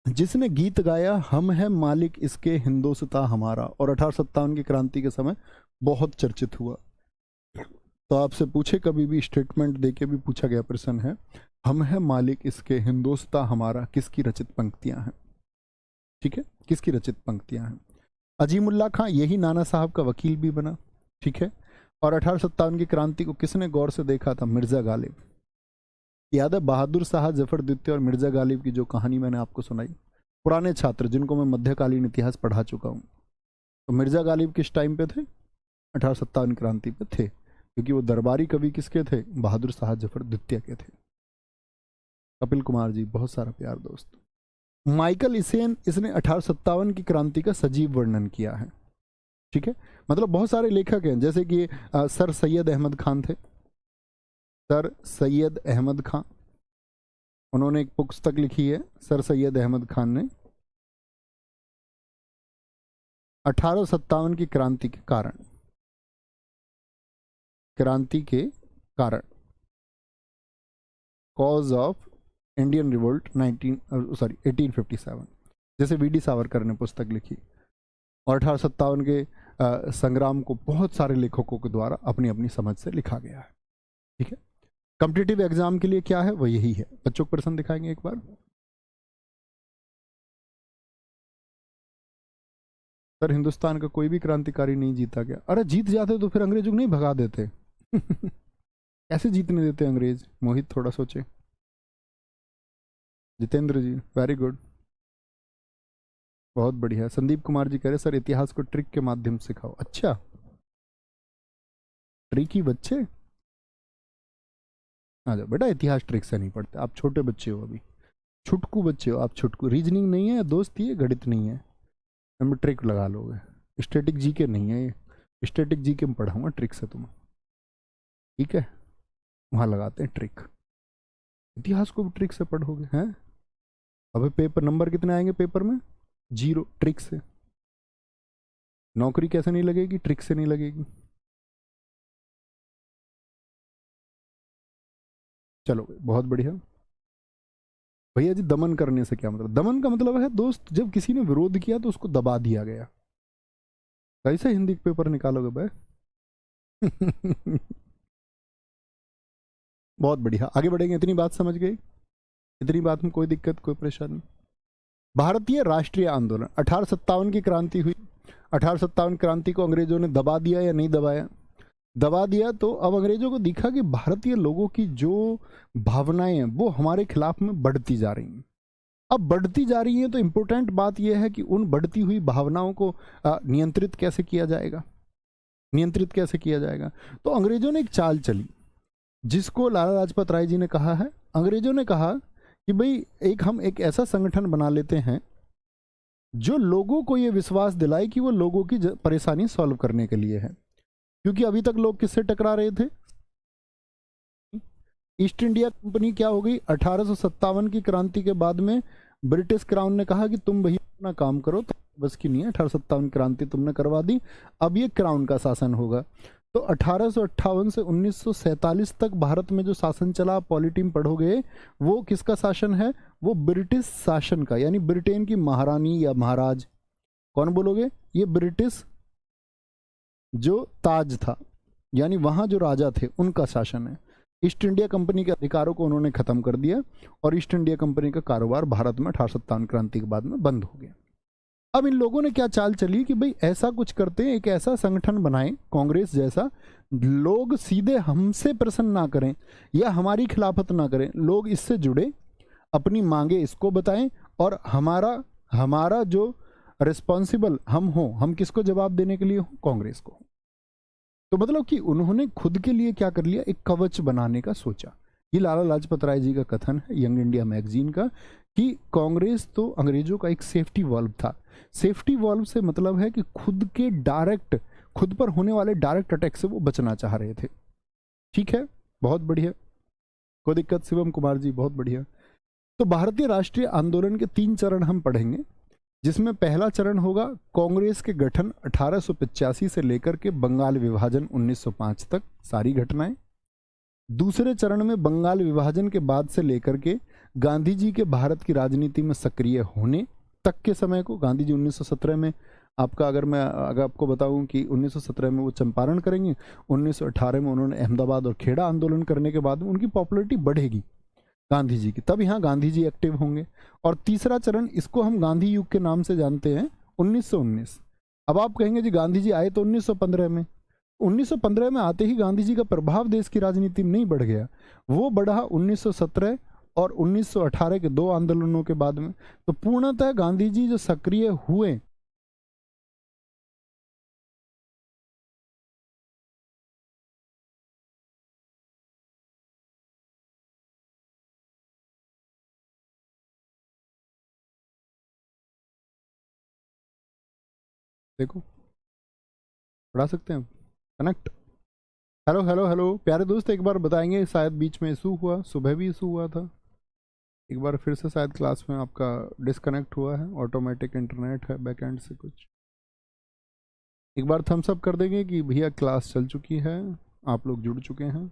जिसने गीत गाया हम है मालिक इसके हिंदोस्तां हमारा, और 1857 की क्रांति के समय बहुत चर्चित हुआ। तो आपसे पूछे कभी भी, स्टेटमेंट देके भी पूछा गया प्रश्न है, हम है मालिक इसके हिंदोस्तां हमारा किसकी रचित पंक्तियां हैं? ठीक है, किसकी रचित पंक्तियां हैं? अजीमुल्ला खां, यही नाना साहब का वकील भी बना, ठीक है। और 1857 की क्रांति को किसने गौर से देखा था? मिर्जा गालिब। याद है बहादुर शाह जफर द्वितीय और मिर्जा गालिब की जो कहानी मैंने आपको सुनाई? पुराने छात्र जिनको मैं मध्यकालीन इतिहास पढ़ा चुका हूँ, तो मिर्जा गालिब किस टाइम पे थे? 1857 क्रांति पे थे, क्योंकि वो दरबारी कवि किसके थे? बहादुर शाह जफर द्वितीय के थे। कपिल कुमार जी, बहुत सारा प्यार दोस्त। माइकल इसेन, इसने 1857 की क्रांति का सजीव वर्णन किया है, ठीक है। मतलब बहुत सारे लेखक हैं, जैसे कि सर सैयद अहमद खान थे, सर सैयद अहमद खान, उन्होंने एक पुस्तक लिखी है, सर सैयद अहमद खान ने 1857 की क्रांति के कारण, क्रांति के कारण, कॉज ऑफ इंडियन रिवोल्ट 1857, जैसे वीडी सावरकर ने पुस्तक लिखी। और 1857 के संग्राम को बहुत सारे लेखकों के द्वारा अपनी अपनी समझ से लिखा गया है, ठीक है। कॉम्पिटिटिव एग्जाम के लिए क्या है? वो यही है। बच्चों को प्रश्न दिखाएंगे एक बार। सर हिंदुस्तान का कोई भी क्रांतिकारी नहीं जीता गया। अरे जीत जाते तो फिर अंग्रेजों को नहीं भगा देते। कैसे जीतने देते अंग्रेज? मोहित थोड़ा सोचे। जितेंद्र जी, वेरी गुड, बहुत बढ़िया। संदीप कुमार जी कह रहे सर इतिहास को ट्रिक के माध्यम से सिखाओ। अच्छा, ट्रिकी बच्चे आ जाओ बेटा, इतिहास ट्रिक से नहीं पढ़ते, आप छोटे बच्चे हो, अभी छुटकू बच्चे हो आप, छुटकू। रीजनिंग नहीं है दोस्त, ये गणित नहीं है, हम ट्रिक लगा लोगे। स्टैटिक जीके नहीं है ये, स्टैटिक जीके में पढ़ाऊंगा ट्रिक से तुम्हें, ठीक है, वहां लगाते हैं ट्रिक। इतिहास को भी ट्रिक से पढ़ोगे हैं? अबे पेपर नंबर कितने आएंगे पेपर में? 0, ट्रिक से। नौकरी कैसे नहीं लगेगी? ट्रिक से नहीं लगेगी। चलो बहुत बढ़िया। भैया जी दमन करने से क्या मतलब? दमन का मतलब है दोस्त, जब किसी ने विरोध किया तो उसको दबा दिया गया। कैसे हिंदी के पेपर निकालोगे भाई? बहुत बढ़िया, आगे बढ़ेंगे। इतनी बात समझ गई? इतनी बात में कोई दिक्कत, कोई परेशानी? भारतीय राष्ट्रीय आंदोलन, 1857 की क्रांति हुई। 1857 क्रांति को अंग्रेजों ने दबा दिया या नहीं दबाया? दबा दिया। तो अब अंग्रेजों को दिखा कि भारतीय लोगों की जो भावनाएं हैं वो हमारे खिलाफ में बढ़ती जा रही हैं। अब बढ़ती जा रही हैं तो इम्पोर्टेंट बात यह है कि उन बढ़ती हुई भावनाओं को नियंत्रित कैसे किया जाएगा? नियंत्रित कैसे किया जाएगा? तो अंग्रेजों ने एक चाल चली, जिसको लाला लाजपत राय जी ने कहा है। अंग्रेजों ने कहा कि भाई हम एक ऐसा संगठन बना लेते हैं जो लोगों को ये विश्वास दिलाए कि वो लोगों की परेशानी सॉल्व करने के लिए है। क्योंकि अभी तक लोग किससे टकरा रहे थे? ईस्ट इंडिया कंपनी क्या हो गई? 1857 की क्रांति के बाद में ब्रिटिश क्राउन ने कहा कि तुम भैया अपना काम करो, तो बस की नहीं है। 1857 क्रांति तुमने करवा दी, अब ये क्राउन का शासन होगा। तो 1858 से 1947 तक भारत में जो शासन चला, पॉलिटीम पढ़ोगे, वो किसका शासन है? वो ब्रिटिश शासन का, यानी ब्रिटेन की महारानी या महाराज, कौन बोलोगे? ये ब्रिटिश जो ताज था, यानी वहाँ जो राजा थे उनका शासन है। ईस्ट इंडिया कंपनी के अधिकारों को उन्होंने खत्म कर दिया और ईस्ट इंडिया कंपनी का कारोबार भारत में 1857 क्रांति के बाद में बंद हो गया। अब इन लोगों ने क्या चाल चली कि भाई ऐसा कुछ करते हैं, एक ऐसा संगठन बनाएं कांग्रेस जैसा, लोग सीधे हमसे प्रश्न ना करें या हमारी खिलाफत ना करें, लोग इससे जुड़े, अपनी मांगे इसको बताएं और हमारा जो रिस्पॉन्सिबल हम किसको जवाब देने के लिए हो? कांग्रेस को। तो मतलब कि उन्होंने खुद के लिए क्या कर लिया? एक कवच बनाने का सोचा। ये लाला लाजपत राय जी का कथन है यंग इंडिया मैगजीन का, कि कांग्रेस तो अंग्रेजों का एक सेफ्टी वॉल्व था। सेफ्टी वॉल्व से मतलब है कि खुद पर होने वाले डायरेक्ट अटैक से वो बचना चाह रहे थे। ठीक है, बहुत बढ़िया, कोई दिक्कत शिवम कुमार जी, बहुत बढ़िया। तो भारतीय राष्ट्रीय आंदोलन के 3 चरण हम पढ़ेंगे, जिसमें पहला चरण होगा कांग्रेस के गठन 1885 से लेकर के बंगाल विभाजन 1905 तक, सारी घटनाएं। दूसरे चरण में बंगाल विभाजन के बाद से लेकर के गांधी जी के भारत की राजनीति में सक्रिय होने तक के समय को, गांधी जी 1917 में अगर आपको बताऊं कि 1917 में वो चंपारण करेंगे, 1918 में उन्होंने अहमदाबाद और खेड़ा आंदोलन करने के बाद में उनकी पॉपुलैरिटी बढ़ेगी गांधी जी की, तब यहाँ गांधी जी एक्टिव होंगे। और तीसरा चरण, इसको हम गांधी युग के नाम से जानते हैं, 1919। अब आप कहेंगे जी गांधी जी आए तो 1915 में, 1915 में आते ही गांधी जी का प्रभाव देश की राजनीति में नहीं बढ़ गया, वो बढ़ा 1917 और 1918 के 2 आंदोलनों के बाद में। तो पूर्णतः गांधी जी जो सक्रिय हुए, देखो पढ़ा सकते हैं कनेक्ट। हेलो हेलो हेलो प्यारे दोस्त, एक बार बताएंगे, शायद बीच में इशू हुआ, सुबह भी इशू हुआ था, एक बार फिर से शायद क्लास में आपका डिस्कनेक्ट हुआ है, ऑटोमेटिक इंटरनेट है बैकएंड से कुछ। एक बार थम्स अप कर देंगे कि भैया क्लास चल चुकी है, आप लोग जुड़ चुके हैं।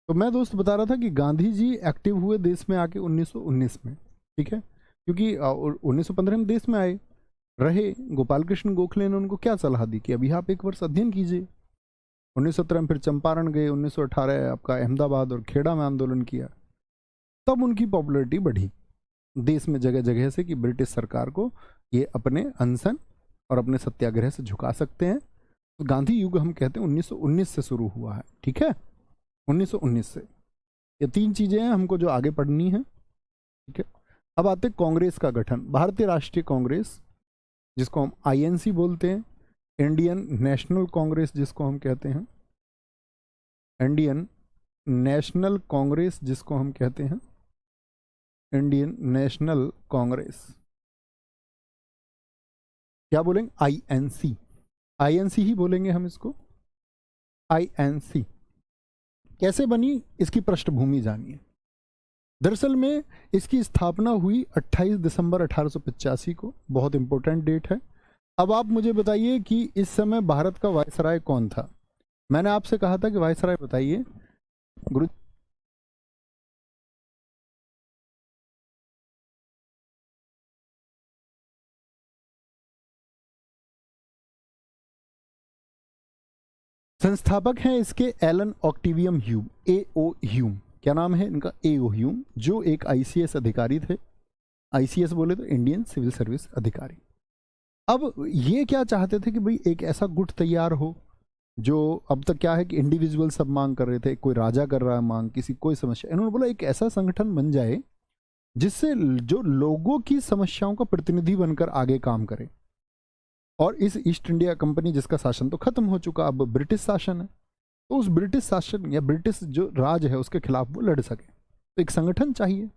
तो मैं दोस्त बता रहा था कि गांधी जी एक्टिव हुए देश में आके 1919 में, ठीक है, क्योंकि 1915 में देश में आए रहे, गोपाल कृष्ण गोखले ने उनको क्या सलाह दी कि अभी आप 1 वर्ष अध्ययन कीजिए। 1917 में फिर चंपारण गए, 1918 आपका अहमदाबाद और खेड़ा में आंदोलन किया, तब उनकी पॉपुलैरिटी बढ़ी देश में जगह जगह से कि ब्रिटिश सरकार को ये अपने अनशन और अपने सत्याग्रह से झुका सकते हैं। तो गांधी युग हम कहते हैं 1919 से शुरू हुआ है, ठीक है, 1919 से। ये 3 चीजें हैं हमको जो आगे पढ़नी है, ठीक है। अब आते कांग्रेस का गठन, भारतीय राष्ट्रीय कांग्रेस जिसको हम आईएनसी बोलते हैं, इंडियन नेशनल कांग्रेस जिसको हम कहते हैं, इंडियन नेशनल कांग्रेस जिसको हम कहते हैं, इंडियन नेशनल कांग्रेस, क्या बोलेंगे? आईएनसी, आईएनसी ही बोलेंगे हम इसको, आईएनसी। कैसे बनी, इसकी पृष्ठभूमि जानिए। दरअसल में इसकी स्थापना हुई 28 दिसंबर 1885 को, बहुत इंपॉर्टेंट डेट है। अब आप मुझे बताइए कि इस समय भारत का वायसराय कौन था? मैंने आपसे कहा था कि वायसराय बताइए, गुरु। संस्थापक हैं इसके Elon Octavian Hume, A.O.. Hume, क्या नाम है इनका? ए.ओ. ह्यूम, जो एक आईसीएस अधिकारी थे। आईसीएस बोले तो इंडियन सिविल सर्विस अधिकारी। अब ये क्या चाहते थे कि भाई एक ऐसा गुट तैयार हो, जो अब तक क्या है कि इंडिविजुअल सब मांग कर रहे थे, कोई राजा कर रहा है मांग, किसी कोई समस्या, इन्होंने बोला एक ऐसा संगठन बन जाए जिससे जो लोगों की समस्याओं का प्रतिनिधि बनकर आगे काम करे। और इस ईस्ट इंडिया कंपनी जिसका शासन तो खत्म हो चुका, अब ब्रिटिश शासन है, तो उस ब्रिटिश शासन या ब्रिटिश जो राज है उसके खिलाफ वो लड़ सके, तो एक संगठन चाहिए।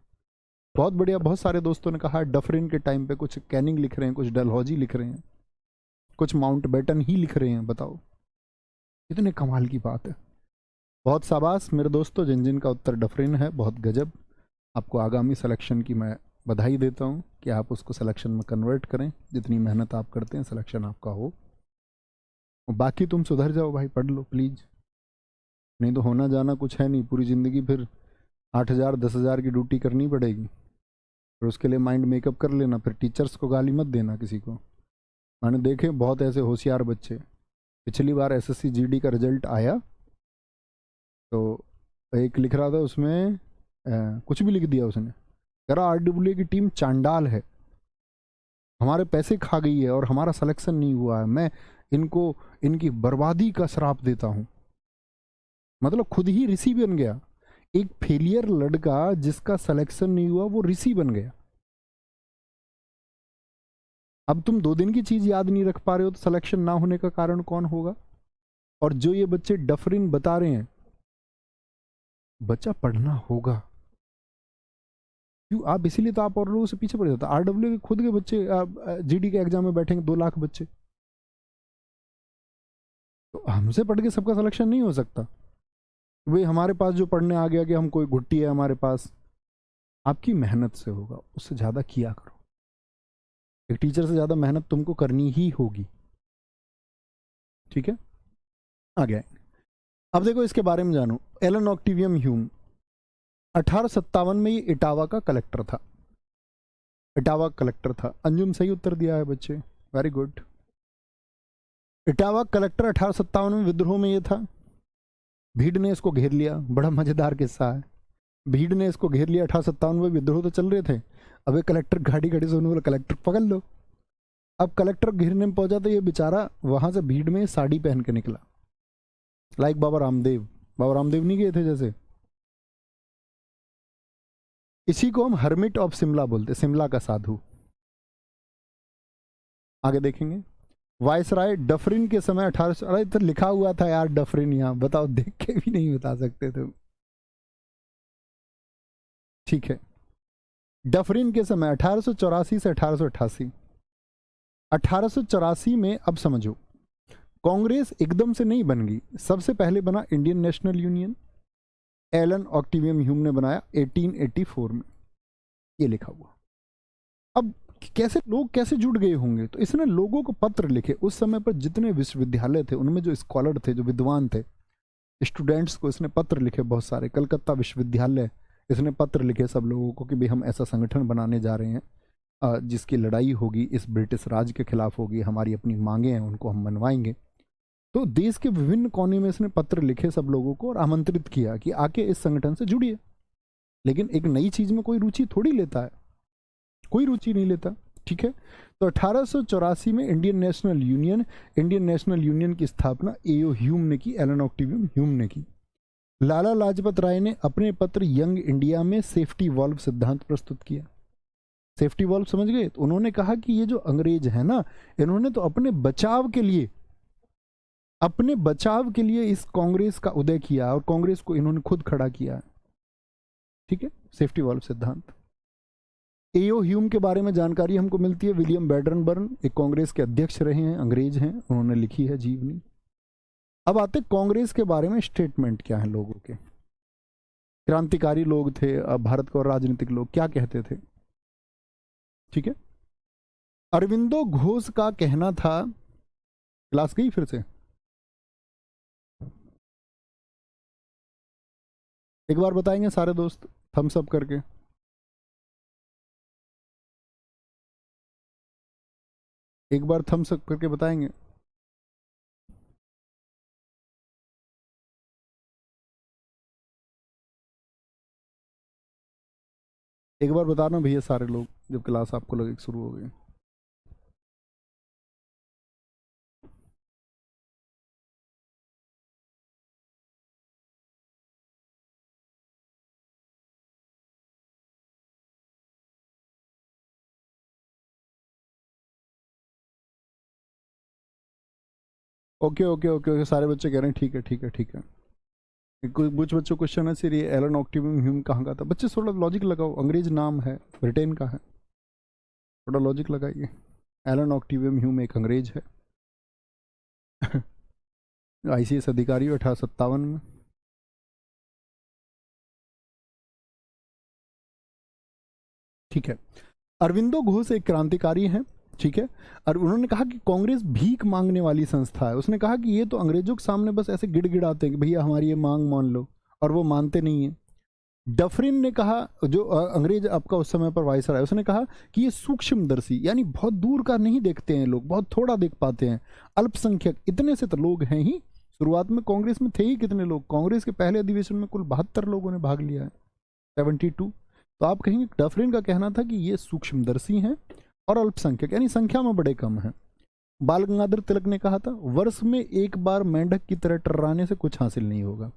बहुत बढ़िया, बहुत सारे दोस्तों ने कहा डफरिन के टाइम पे कुछ कैनिंग लिख रहे हैं, कुछ डलहौजी लिख रहे हैं, कुछ माउंट बेटन ही लिख रहे हैं, बताओ कितने कमाल की बात है। बहुत शाबाश मेरे दोस्तों, जिन जिन का उत्तर डफरिन है, बहुत गजब। आपको आगामी सिलेक्शन की मैं बधाई देता हूँ कि आप उसको सिलेक्शन में कन्वर्ट करें, जितनी मेहनत आप करते हैं सिलेक्शन आपका हो। बाकी तुम सुधर जाओ भाई, पढ़ लो प्लीज, नहीं तो होना जाना कुछ है नहीं, पूरी ज़िंदगी फिर 8,000 10,000 की ड्यूटी करनी पड़ेगी, फिर उसके लिए माइंड मेकअप कर लेना, फिर टीचर्स को गाली मत देना किसी को। मैंने देखे बहुत ऐसे होशियार बच्चे, पिछली बार एसएससी जीडी का रिजल्ट आया तो एक लिख रहा था उसमें कुछ भी लिख दिया उसने, कह रहा आरडब्ल्यूए की टीम चांडाल है, हमारे पैसे खा गई है और हमारा सिलेक्शन नहीं हुआ है, मैं इनको इनकी बर्बादी का श्राप देता हूँ। मतलब खुद ही ऋषि बन गया, एक फेलियर लड़का जिसका सिलेक्शन नहीं हुआ वो ऋषि बन गया। अब तुम 2 दिन की चीज याद नहीं रख पा रहे हो तो सिलेक्शन ना होने का कारण कौन होगा? और जो ये बच्चे डफरिन बता रहे हैं, बच्चा पढ़ना होगा, क्यों आप इसीलिए तो आप और लोगों से पीछे पड़ जाता। आरडब्ल्यू के खुद के बच्चे जीडी के एग्जाम में बैठेंगे 2 लाख बच्चे, तो हमसे पढ़ के सबका सिलेक्शन नहीं हो सकता। भाई हमारे पास जो पढ़ने आ गया कि हम कोई घुट्टी है हमारे पास, आपकी मेहनत से होगा, उससे ज़्यादा किया करो। एक टीचर से ज़्यादा मेहनत तुमको करनी ही होगी, ठीक है? आ गया। अब देखो इसके बारे में जानो, एलन ऑक्टिवियम ह्यूम 1857 में ये इटावा का कलेक्टर था, इटावा कलेक्टर था। अंजुम सही उत्तर दिया है बच्चे, वेरी गुड। इटावा कलेक्टर 1857 में विद्रोह में ये था, भीड़ ने इसको घेर लिया, बड़ा मजेदार किस्सा है। भीड़ ने इसको घेर लिया 1857 में, विद्रोह तो चल रहे थे, अब कलेक्टर गाड़ी गाड़ी से बोला कलेक्टर पकड़ लो। अब कलेक्टर घेरने में पहुंचा तो ये बेचारा वहां से भीड़ में साड़ी पहन के निकला, लाइक बाबा रामदेव। बाबा रामदेव नहीं गए थे जैसे, इसी को हम हर्मिट ऑफ शिमला बोलते, शिमला का साधु। आगे देखेंगे, वायसराय डफरिन के समय 1800, अरे तो लिखा हुआ था यार डफरिन, यहाँ बताओ, देख के भी नहीं बता सकते थे, ठीक है। डफरिन के समय 1884 से 1888। 1884 में, अब समझो, कांग्रेस एकदम से नहीं बन गई, सबसे पहले बना Indian national union, Allan Octavian Hume ने बनाया 1884 में, ये लिखा हुआ। अब कैसे लोग कैसे जुड़ गए होंगे, तो इसने लोगों को पत्र लिखे, उस समय पर जितने विश्वविद्यालय थे उनमें जो स्कॉलर थे, जो विद्वान थे, स्टूडेंट्स को इसने पत्र लिखे बहुत सारे। कलकत्ता विश्वविद्यालय, इसने पत्र लिखे सब लोगों को कि भाई हम ऐसा संगठन बनाने जा रहे हैं जिसकी लड़ाई होगी इस ब्रिटिश राज के खिलाफ होगी, हमारी अपनी मांगे हैं उनको हम मनवाएंगे। तो देश के विभिन्न कोने में इसने पत्र लिखे सब लोगों को और आमंत्रित किया कि आके इस संगठन से जुड़िए। लेकिन एक नई चीज में कोई रुचि थोड़ी लेता है, कोई रुचि नहीं लेता, ठीक है। तो 1884 में इंडियन नेशनल यूनियन की स्थापना एओ ह्यूम ने की, एलन ऑक्टिवियम ह्यूम ने की। लाला लाजपत राय ने अपने पत्र यंग इंडिया में सेफ्टी वॉल्व सिद्धांत प्रस्तुत किया। सेफ्टी वॉल्व समझ गए? तो उन्होंने कहा कि ये जो अंग्रेज है ना, इन्होंने तो अपने बचाव के लिए इस कांग्रेस का उदय किया और कांग्रेस को इन्होंने खुद खड़ा किया, ठीक है। सेफ्टी वॉल्व सिद्धांत। एओ ह्यूम के बारे में जानकारी हमको मिलती है, विलियम बैडरबर्न एक कांग्रेस के अध्यक्ष रहे हैं, अंग्रेज हैं, उन्होंने लिखी है जीवनी। अब आते कांग्रेस के बारे में स्टेटमेंट क्या है लोगों के। क्रांतिकारी लोग थे, अब भारत के और राजनीतिक लोग क्या कहते थे, ठीक है। अरविंदो घोष का कहना था, क्लास गई फिर से, एक बार बताएंगे सारे दोस्त थम्स अप करके। एक बार थम्स अप करके बताएंगे। एक बार बताना भैया सारे लोग, जब क्लास आपको लगे शुरू हो गई। ओके ओके ओके ओके, सारे बच्चे कह रहे हैं ठीक है ठीक है ठीक है। कुछ बच्चों क्वेश्चन है सर, ये एलन ऑक्टिवियम ह्यूम कहाँ का था? बच्चे थोड़ा लॉजिक लगाओ, अंग्रेज नाम है, ब्रिटेन का है, थोड़ा लॉजिक लगाइए। एलन ऑक्टिवियम ह्यूम एक अंग्रेज है आईसीएस अधिकारी 1857 में। ठीक है। अरविंदो घोष एक क्रांतिकारी हैं, ठीक है। और उन्होंने कहा कि कांग्रेस भीख मांगने वाली संस्था है। उसने कहा कि ये तो अंग्रेजों के सामने बस ऐसे गिड़गिड़ाते हैं कि भैया हमारी ये मांग मान लो, और वो मानते नहीं है। डफरिन ने कहा, जो अंग्रेज आपका उस समय पर वायसराय, उसने कहा कि ये सूक्ष्मदर्शी, यानी बहुत दूर का नहीं देखते हैं लोग, बहुत थोड़ा देख पाते हैं। अल्पसंख्यक, इतने से तो लोग हैं ही। शुरुआत में कांग्रेस में थे ही कितने लोग? कांग्रेस के पहले अधिवेशन में कुल 72 लोगों ने भाग लिया है, 72। तो आप कहेंगे डफरिन का कहना था कि ये सूक्ष्मदर्शी हैं और अल्पसंख्यक, यानी संख्या में बड़े कम हैं। बाल गंगाधर तिलक ने कहा था वर्ष में एक बार मेंढक की तरह टर्राने से कुछ हासिल नहीं होगा,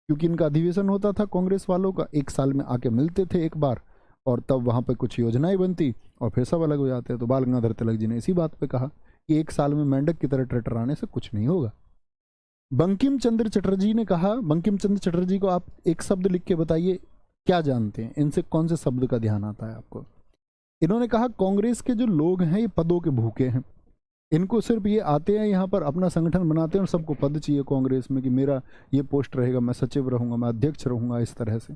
क्योंकि इनका अधिवेशन होता था कांग्रेस वालों का, एक साल में आके मिलते थे एक बार, और तब वहाँ पे कुछ योजनाएं बनती और फिर सब अलग हो जाते। तो बाल गंगाधर तिलक जी ने इसी बात पे कहा कि एक साल में मेंढक की तरह टर्राने से कुछ नहीं होगा। बंकिम चंद्र चटर्जी ने कहा, बंकिम चंद्र चटर्जी को आप एक शब्द लिख के बताइए, क्या जानते हैं इनसे, कौन से शब्द का ध्यान आता है आपको? इन्होंने कहा कांग्रेस के जो लोग हैं ये पदों के भूखे हैं। इनको सिर्फ ये आते हैं यहाँ पर, अपना संगठन बनाते हैं और सबको पद चाहिए कांग्रेस में कि मेरा ये पोस्ट रहेगा, मैं सचिव रहूंगा, मैं अध्यक्ष रहूंगा, इस तरह से।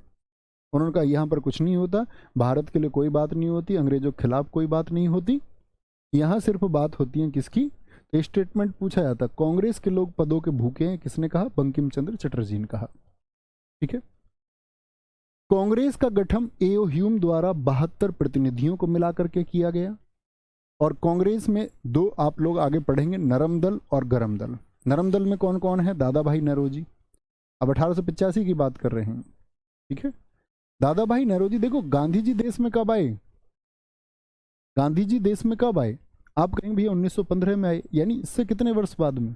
उन्होंने कहा यहाँ पर कुछ नहीं होता, भारत के लिए कोई बात नहीं होती, अंग्रेजों के खिलाफ कोई बात नहीं होती, यहाँ सिर्फ बात होती है किसकी? तो स्टेटमेंट पूछा जाता कांग्रेस के लोग पदों के भूखे हैं, किसने कहा? बंकिम चंद्र चटर्जी ने कहा। ठीक है। कांग्रेस का गठन एओ ह्यूम द्वारा 72 प्रतिनिधियों को मिलाकर के किया गया, और कांग्रेस में दो आप लोग आगे पढ़ेंगे, नरम दल और गरम दल। नरम दल में कौन कौन है? दादा भाई नौरोजी। अब 1885 की बात कर रहे हैं, ठीक है। दादा भाई नौरोजी, देखो गांधी जी देश में कब आए? गांधी जी देश में कब आए? आप कहेंगे भैया 1915 में आए, यानी इससे कितने वर्ष बाद में?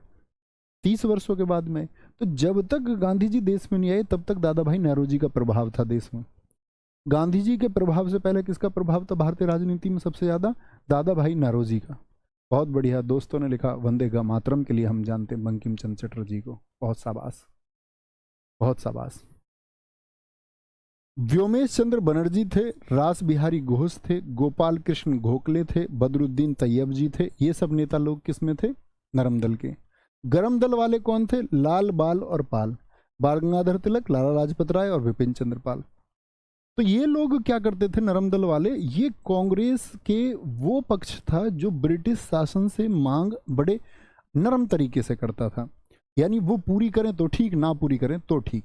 30 वर्षों के बाद में। तो जब तक गांधी जी देश में नहीं आए तब तक दादा भाई नौरोजी का प्रभाव था देश में। गांधी जी के प्रभाव से पहले किसका प्रभाव था भारतीय राजनीति में सबसे ज्यादा? दादा भाई नौरोजी का। बहुत बढ़िया, दोस्तों ने लिखा वंदे मातरम के लिए हम जानते हैं बंकिम चंद्र चटर्जी को। बहुत शाबाश, बहुत शाबाश। व्योमेश चंद्र बनर्जी थे, रास बिहारी घोष थे, गोपाल कृष्ण गोखले थे, बदरुद्दीन तैयब जी थे। ये सब नेता लोग किस में थे? नरम दल के। गरम दल वाले कौन थे? लाल, बाल और पाल। बाल गंगाधर तिलक, लाला लाजपत राय और विपिन चंद्र पाल। तो ये लोग क्या करते थे नरम दल वाले? ये कांग्रेस के वो पक्ष था जो ब्रिटिश शासन से मांग बड़े नरम तरीके से करता था, यानी वो पूरी करें तो ठीक, ना पूरी करें तो ठीक।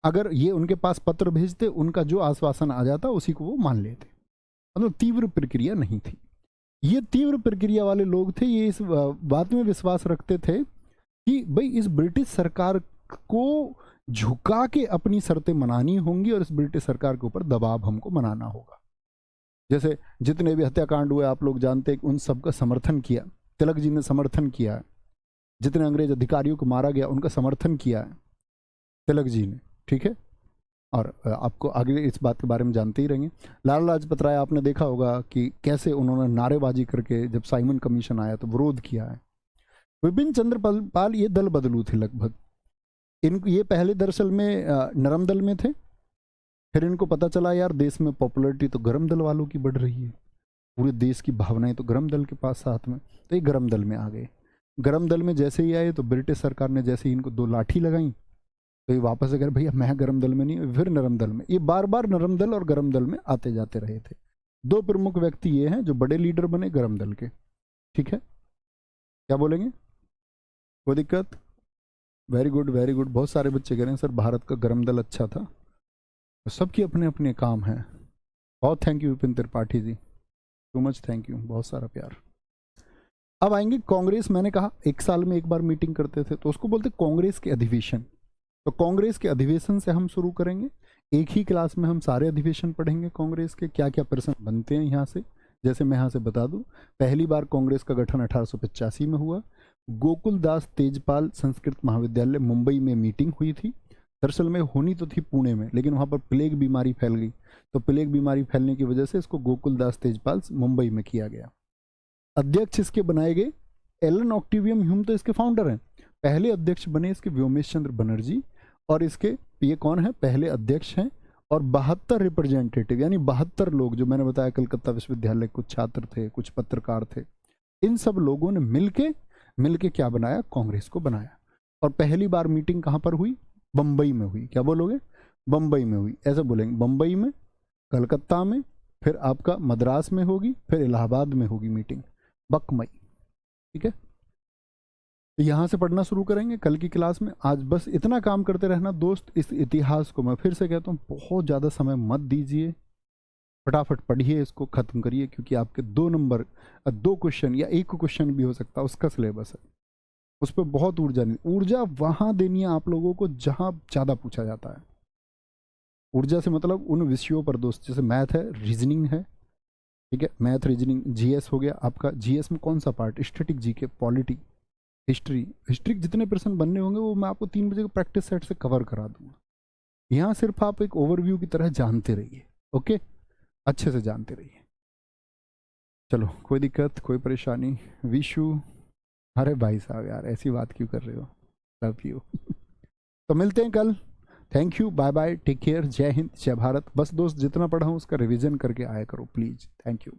अगर ये उनके पास पत्र भेजते, उनका जो आश्वासन आ जाता उसी को वो मान लेते, मतलब तीव्र प्रक्रिया नहीं थी। ये तीव्र प्रक्रिया वाले लोग थे। ये इस बात में विश्वास रखते थे कि भाई इस ब्रिटिश सरकार को झुका के अपनी शर्तें मनानी होंगी और इस ब्रिटिश सरकार के ऊपर दबाव हमको बनाना होगा। जैसे जितने भी हत्याकांड हुए आप लोग जानते हैं, उन सबका समर्थन किया तिलक जी ने, समर्थन किया है। जितने अंग्रेज अधिकारियों को मारा गया उनका समर्थन किया है तिलक जी ने, ठीक है। और आपको आगे इस बात के बारे में जानते ही रहेंगे। लाला लाजपत राय आपने देखा होगा कि कैसे उन्होंने नारेबाजी करके जब साइमन कमीशन आया तो विरोध किया है। विपिन चंद्र पाल ये दल बदलू थे लगभग। ये पहले दरअसल में नरम दल में थे, फिर इनको पता चला यार देश में पॉपुलरिटी तो गरम दल वालों की बढ़ रही है, पूरे देश की भावनाएं तो गरम दल के पास साथ में, तो ये गरम दल में आ गए। गरम दल में जैसे ही आए तो ब्रिटिश सरकार ने जैसे ही इनको 2 लाठी लगाई तो ये वापस अगर भैया मैं गरम दल में नहीं, फिर नरम दल में। ये बार बार नरम दल और गरम दल में आते जाते रहे थे। 2 प्रमुख व्यक्ति ये हैं जो बड़े लीडर बने गरम दल के, ठीक है। क्या बोलेंगे? कोई दिक्कत? Very good, very good. बहुत सारे बच्चे कह रहे हैं सर भारत का गरम दल अच्छा था। सबके अपने अपने काम हैं। बहुत thank you Vipin Tripathi ji, too much thank you, बहुत सारा प्यार। अब आएंगे कांग्रेस। मैंने कहा 1 साल में एक बार मीटिंग करते थे, तो उसको बोलते कांग्रेस के अधिवेशन। तो कांग्रेस के अधिवेशन से हम शुरू करेंगे। एक ही क्लास में हम सारे अधिवेशन पढ़ेंगे कांग्रेस के, क्या क्या प्रश्न बनते हैं यहाँ से। जैसे मैं यहाँ से बता दूं, पहली बार कांग्रेस का गठन 1885 में हुआ। गोकुल दास तेजपाल संस्कृत महाविद्यालय मुंबई में मीटिंग हुई थी। दरअसल में होनी तो थी पुणे में, लेकिन वहाँ पर प्लेग बीमारी फैल गई, तो प्लेग बीमारी फैलने की वजह से इसको गोकुल दास तेजपाल मुंबई में किया गया। अध्यक्ष इसके बनाए गए एलन ऑक्टिवियम ह्यूम, तो इसके फाउंडर हैं। पहले अध्यक्ष बने इसके व्योमेश चंद्र बनर्जी, और इसके ये कौन है? पहले अध्यक्ष हैं। और 72 रिप्रेजेंटेटिव, यानी 72 लोग, जो मैंने बताया कलकत्ता विश्वविद्यालय कुछ छात्र थे, कुछ पत्रकार थे, इन सब लोगों ने मिलके क्या बनाया? कांग्रेस को बनाया। और पहली बार मीटिंग कहाँ पर हुई? बम्बई में हुई। क्या बोलोगे? बम्बई में हुई, ऐसा बोलेंगे। बम्बई में, कलकत्ता में, फिर आपका मद्रास में होगी, फिर इलाहाबाद में होगी मीटिंग। बकमई, ठीक है। तो यहाँ से पढ़ना शुरू करेंगे कल की क्लास में। आज बस इतना काम करते रहना दोस्त। इस इतिहास को मैं फिर से कहता हूँ, बहुत ज़्यादा समय मत दीजिए, फटाफट पढ़िए, इसको ख़त्म करिए, क्योंकि आपके 2 नंबर 2 क्वेश्चन या 1 क्वेश्चन भी हो सकता है, उसका सिलेबस है। उस पर बहुत ऊर्जा नहीं, ऊर्जा वहाँ देनी है आप लोगों को जहाँ ज़्यादा पूछा जाता है। ऊर्जा से मतलब उन विषयों पर दोस्त, जैसे मैथ है, रीजनिंग है, ठीक है, मैथ रीजनिंग, जीएस हो गया आपका। जीएस में कौन सा part? Static GK, polity, history. History जितने प्रश्न बनने होंगे वो मैं आपको 3 बजे के प्रैक्टिस सेट से कवर करा दूंगा। यहाँ सिर्फ आप एक ओवरव्यू की तरह जानते रहिए, ओके, अच्छे से जानते रहिए। चलो, कोई दिक्कत, कोई परेशानी? विशु, अरे भाई साहब यार ऐसी बात क्यों कर रहे हो, लव यू। तो मिलते हैं कल, thank you, bye bye, take care, जय हिंद, जय भारत। बस दोस्त जितना पढ़ा हूँ उसका रिवीजन करके आया करो प्लीज़, थैंक यू।